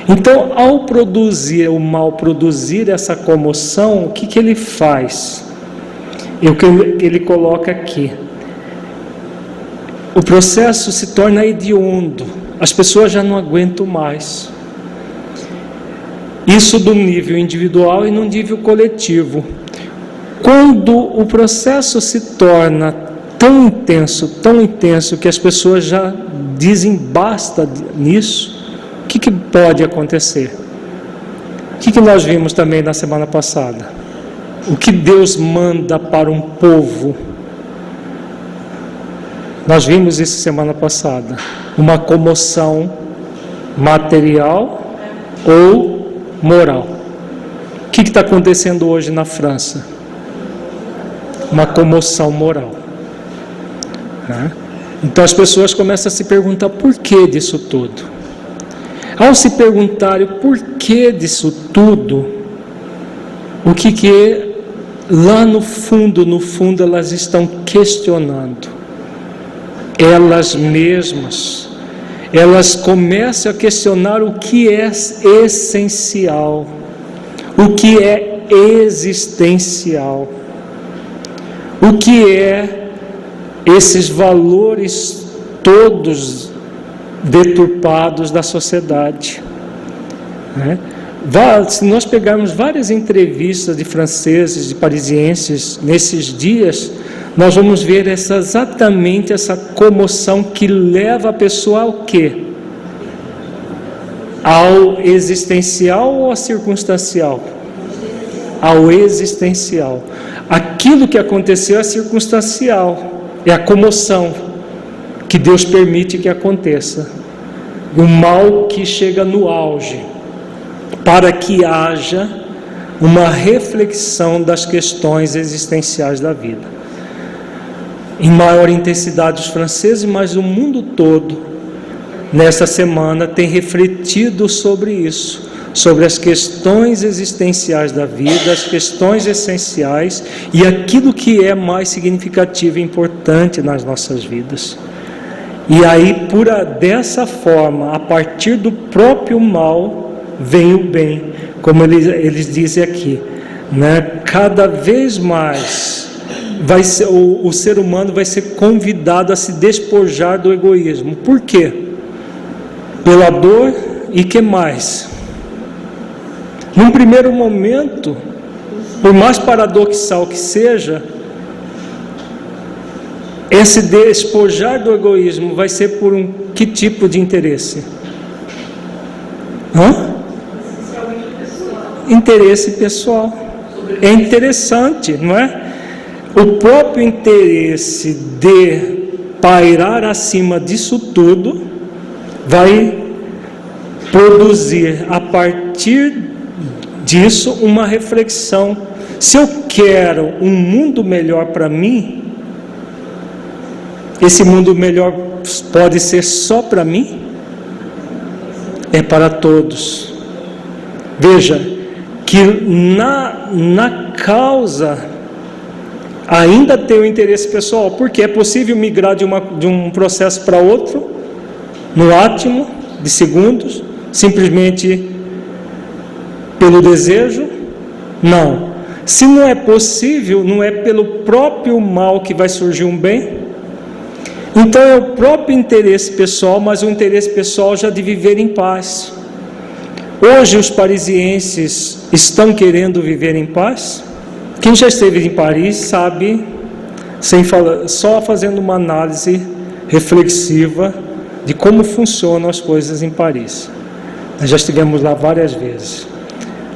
Então, ao produzir o mal, produzir essa comoção, o que ele faz? É o que ele coloca aqui. O processo se torna hediondo, as pessoas já não aguentam mais. Isso do nível individual e no nível coletivo. Quando o processo se torna tão intenso que as pessoas já dizem basta nisso, o que pode acontecer? O que nós vimos também na semana passada? O que Deus manda para um povo? Nós vimos isso semana passada. Uma comoção material ou moral. O que está acontecendo hoje na França? Uma comoção moral. Então as pessoas começam a se perguntar por que disso tudo. Ao se perguntarem por que disso tudo, o que lá no fundo elas estão questionando. Elas mesmas, elas começam a questionar o que é essencial, o que é existencial, o que é esses valores todos deturpados da sociedade. Se nós pegarmos várias entrevistas de franceses, de parisienses nesses dias, nós vamos ver exatamente essa comoção que leva a pessoa ao quê? Ao existencial ou ao circunstancial? Ao existencial. Aquilo que aconteceu é circunstancial, é a comoção que Deus permite que aconteça. O mal que chega no auge, para que haja uma reflexão das questões existenciais da vida. Em maior intensidade os franceses, mas o mundo todo, nesta semana, tem refletido sobre isso, sobre as questões existenciais da vida, as questões essenciais e aquilo que é mais significativo e importante nas nossas vidas. E aí, dessa forma, a partir do próprio mal, vem o bem, como eles dizem aqui, cada vez mais o ser humano vai ser convidado a se despojar do egoísmo. Por quê? Pela dor e que mais? Num primeiro momento, por mais paradoxal que seja, esse despojar do egoísmo vai ser por que tipo de interesse? Interesse pessoal. É interessante, não é? O próprio interesse de pairar acima disso tudo vai produzir a partir disso uma reflexão. Se eu quero um mundo melhor para mim, esse mundo melhor pode ser só para mim? É para todos. Veja que na causa ainda tem o interesse pessoal, porque é possível migrar de um processo para outro, no átimo de segundos, simplesmente pelo desejo? Não. Se não é possível, não é pelo próprio mal que vai surgir um bem? Então é o próprio interesse pessoal, mas o interesse pessoal já de viver em paz. Hoje os parisienses estão querendo viver em paz? Quem já esteve em Paris sabe, só fazendo uma análise reflexiva de como funcionam as coisas em Paris. Nós já estivemos lá várias vezes.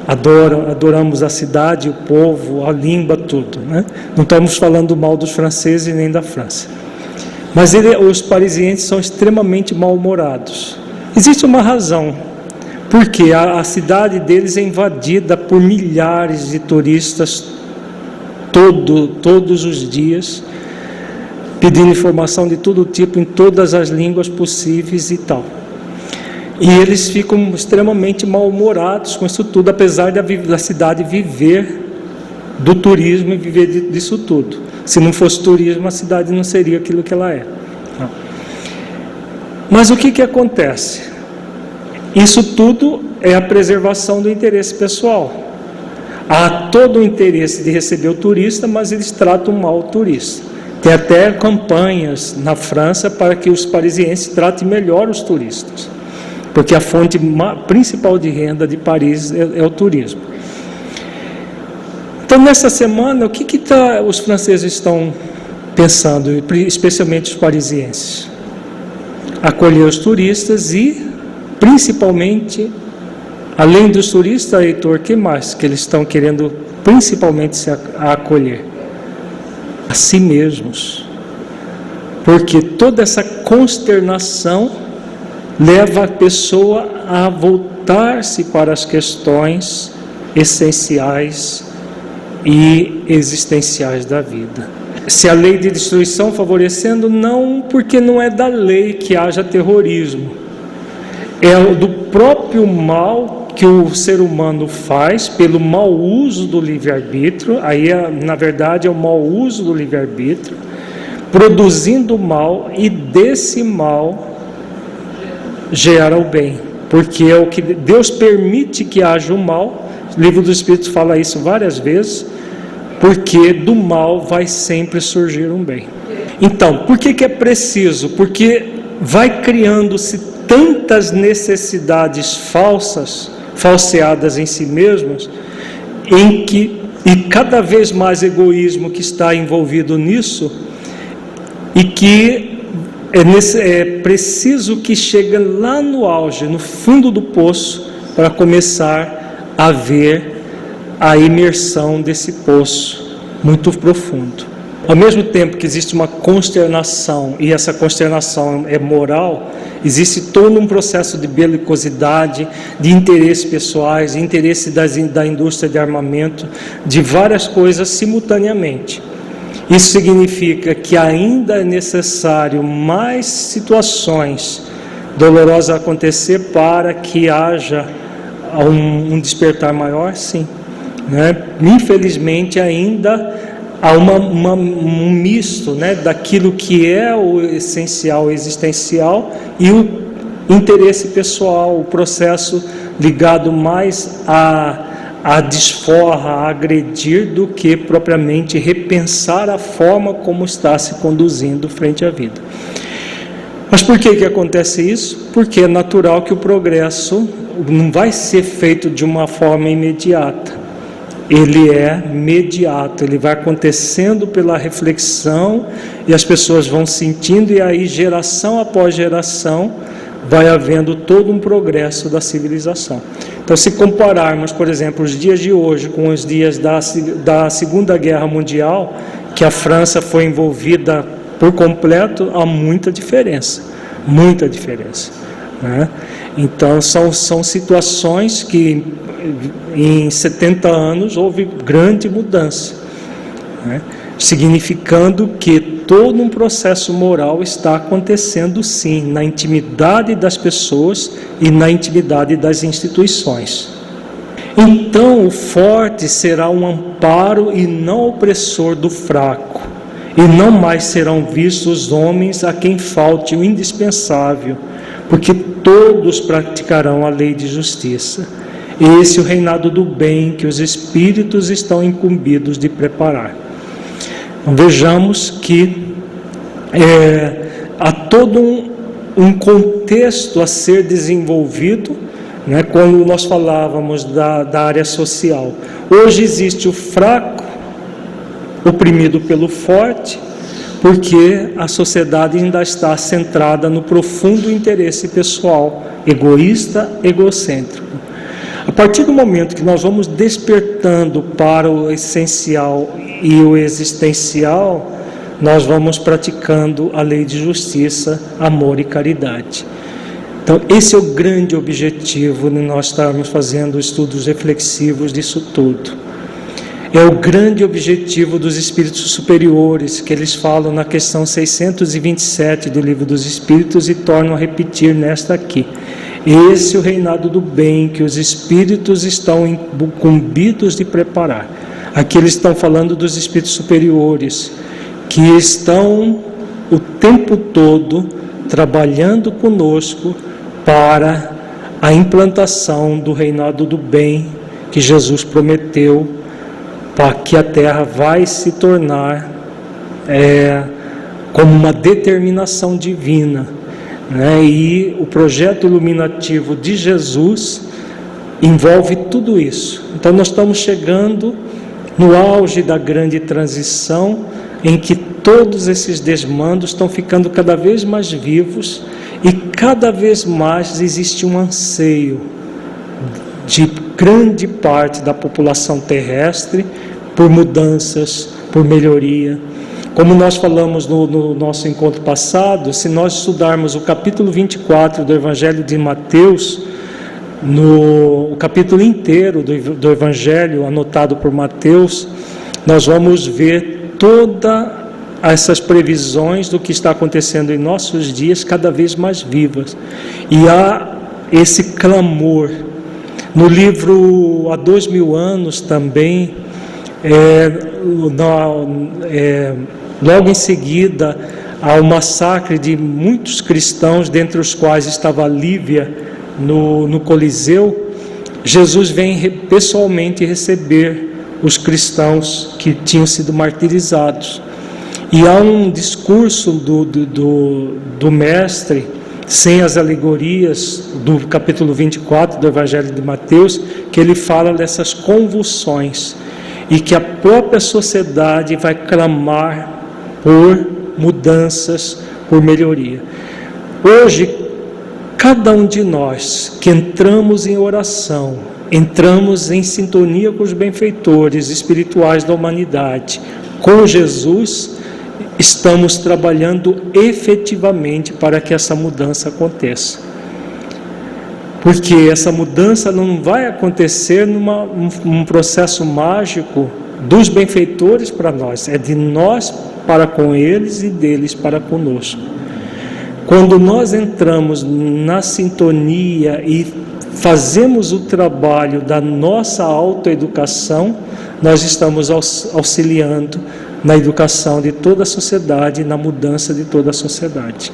Adoramos a cidade, o povo, a língua, tudo, né? Não estamos falando mal dos franceses nem da França. Mas os parisienses são extremamente mal-humorados. Existe uma razão, porque a cidade deles é invadida por milhares de turistas todos os dias, pedindo informação de todo tipo, em todas as línguas possíveis e tal. E eles ficam extremamente mal-humorados com isso tudo, apesar da cidade viver do turismo e viver disso tudo. Se não fosse turismo, a cidade não seria aquilo que ela é. Mas o que acontece? Isso tudo é a preservação do interesse pessoal. Há todo o interesse de receber o turista, mas eles tratam mal o turista. Tem até campanhas na França para que os parisienses tratem melhor os turistas, porque a fonte principal de renda de Paris é o turismo. Então, nessa semana, o que os franceses estão pensando, especialmente os parisienses? Acolher os turistas e, principalmente, além dos turistas, Heitor, que mais que eles estão querendo principalmente se acolher? A si mesmos. Porque toda essa consternação leva a pessoa a voltar-se para as questões essenciais e existenciais da vida. Se a lei de destruição favorecendo, não, porque não é da lei que haja terrorismo, é do próprio mal que o ser humano faz pelo mau uso do livre-arbítrio. Aí, na verdade, é o mau uso do livre-arbítrio, produzindo mal, e desse mal gera o bem, porque é o que Deus permite que haja o mal. O livro dos Espíritos fala isso várias vezes, porque do mal vai sempre surgir um bem. Então, por que é preciso? Porque vai criando-se tantas necessidades falseadas em si mesmas, e cada vez mais egoísmo que está envolvido nisso, e que é preciso que chegue lá no auge, no fundo do poço, para começar a ver a imersão desse poço muito profundo. Ao mesmo tempo que existe uma consternação, e essa consternação é moral, existe todo um processo de belicosidade, de interesses pessoais, de interesse da indústria de armamento, de várias coisas simultaneamente. Isso significa que ainda é necessário mais situações dolorosas acontecer para que haja um despertar maior? Sim. Né? Infelizmente ainda há um misto, né, daquilo que é o essencial, o existencial, e o interesse pessoal, o processo ligado mais a desforra, a agredir, do que propriamente repensar a forma como está se conduzindo frente à vida. Mas por que acontece isso? Porque é natural que o progresso não vai ser feito de uma forma imediata. Ele é mediato, ele vai acontecendo pela reflexão, e as pessoas vão sentindo, e aí geração após geração vai havendo todo um progresso da civilização. Então, se compararmos, por exemplo, os dias de hoje com os dias da Segunda Guerra Mundial, que a França foi envolvida por completo, há muita diferença, né? Então, são situações que em 70 anos houve grande mudança, né? Significando que todo um processo moral está acontecendo, sim, na intimidade das pessoas e na intimidade das instituições. Então o forte será um amparo e não opressor do fraco, e não mais serão vistos os homens a quem falte o indispensável, porque todos praticarão a lei de justiça. Esse é o reinado do bem que os espíritos estão incumbidos de preparar. Então, vejamos que há todo um contexto a ser desenvolvido, né, quando nós falávamos da área social. Hoje existe o fraco oprimido pelo forte, porque a sociedade ainda está centrada no profundo interesse pessoal, egoísta, egocêntrico. A partir do momento que nós vamos despertando para o essencial e o existencial, nós vamos praticando a lei de justiça, amor e caridade. Então, esse é o grande objetivo de nós estarmos fazendo estudos reflexivos disso tudo. É o grande objetivo dos espíritos superiores, que eles falam na questão 627 do Livro dos Espíritos e tornam a repetir nesta aqui. Esse é o reinado do bem que os espíritos estão incumbidos de preparar. Aqui eles estão falando dos espíritos superiores, que estão o tempo todo trabalhando conosco para a implantação do reinado do bem que Jesus prometeu, para que a Terra vai se tornar como uma determinação divina, né? E o projeto iluminativo de Jesus envolve tudo isso. Então nós estamos chegando no auge da grande transição, em que todos esses desmandos estão ficando cada vez mais vivos e cada vez mais existe um anseio de grande parte da população terrestre por mudanças, por melhoria. Como nós falamos no nosso encontro passado, se nós estudarmos o capítulo 24 do Evangelho de Mateus, o capítulo inteiro do Evangelho anotado por Mateus, nós vamos ver todas essas previsões do que está acontecendo em nossos dias cada vez mais vivas. E há esse clamor. No livro Há 2000 anos também, logo em seguida ao massacre de muitos cristãos, dentre os quais estava Lívia no Coliseu, Jesus vem pessoalmente receber os cristãos que tinham sido martirizados. E há um discurso do mestre, sem as alegorias, do capítulo 24 do Evangelho de Mateus, que ele fala dessas convulsões e que a própria sociedade vai clamar por mudanças, por melhoria. Hoje, cada um de nós que entramos em oração, entramos em sintonia com os benfeitores espirituais da humanidade, com Jesus, estamos trabalhando efetivamente para que essa mudança aconteça. Porque essa mudança não vai acontecer num processo mágico dos benfeitores para nós, é de nós para com eles e deles para conosco. Quando nós entramos na sintonia e fazemos o trabalho da nossa autoeducação, nós estamos auxiliando na educação de toda a sociedade, na mudança de toda a sociedade.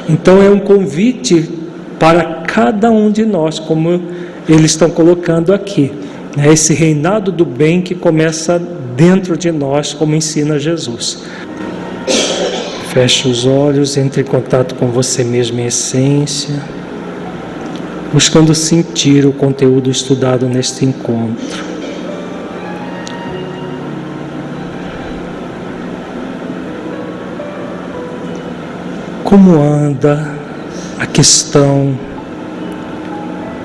Então é um convite para cada um de nós, como eles estão colocando aqui, né? Esse reinado do bem que começa dentro de nós, como ensina Jesus. Feche os olhos, entre em contato com você mesmo em essência, buscando sentir o conteúdo estudado neste encontro. Como anda a questão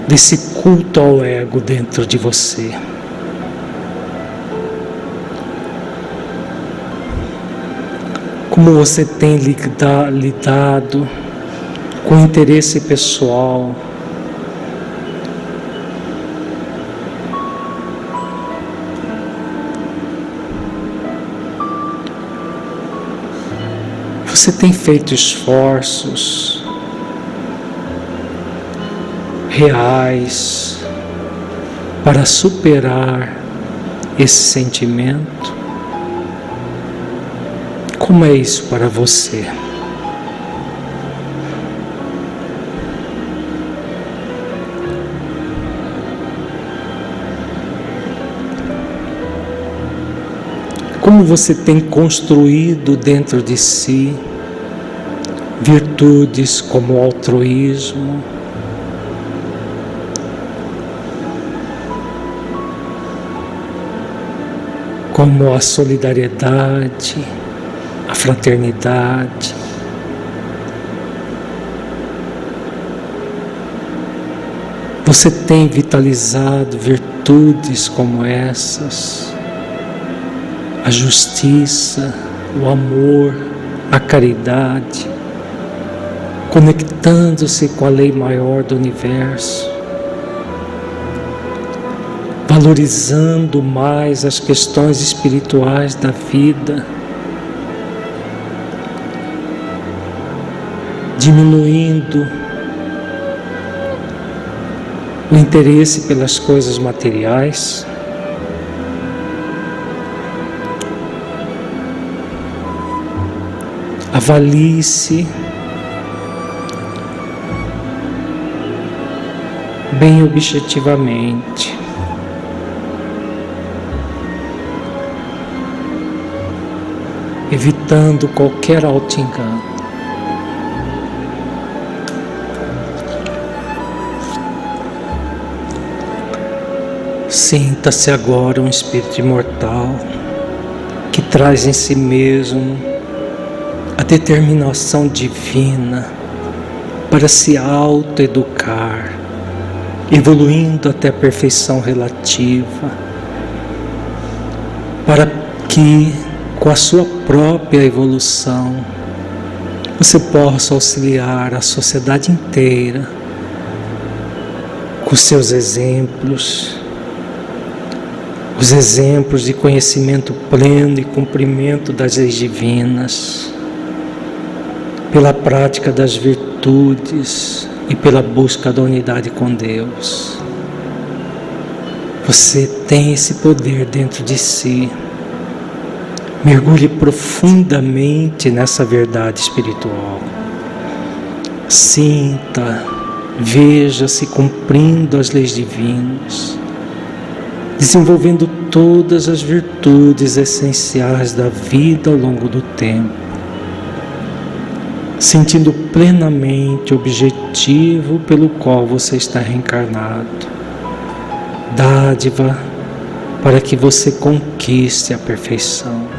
desse culto ao ego dentro de você? Como você tem lidado com o interesse pessoal? Você tem feito esforços reais para superar esse sentimento? Como é isso para você? Como você tem construído dentro de si virtudes como o altruísmo, como a solidariedade, a fraternidade. Você tem vitalizado virtudes como essas, a justiça, o amor, a caridade, conectando-se com a lei maior do universo, valorizando mais as questões espirituais da vida, diminuindo o interesse pelas coisas materiais. Avalie-se bem objetivamente. Evitando qualquer auto-engano. Sinta-se agora um espírito imortal que traz em si mesmo a determinação divina para se autoeducar, evoluindo até a perfeição relativa, para que, com a sua própria evolução, você possa auxiliar a sociedade inteira com seus exemplos, os exemplos de conhecimento pleno e cumprimento das leis divinas, pela prática das virtudes e pela busca da unidade com Deus. Você tem esse poder dentro de si. Mergulhe profundamente nessa verdade espiritual. Sinta, veja-se cumprindo as leis divinas, desenvolvendo todas as virtudes essenciais da vida ao longo do tempo, sentindo plenamente o objetivo pelo qual você está reencarnado, dádiva para que você conquiste a perfeição.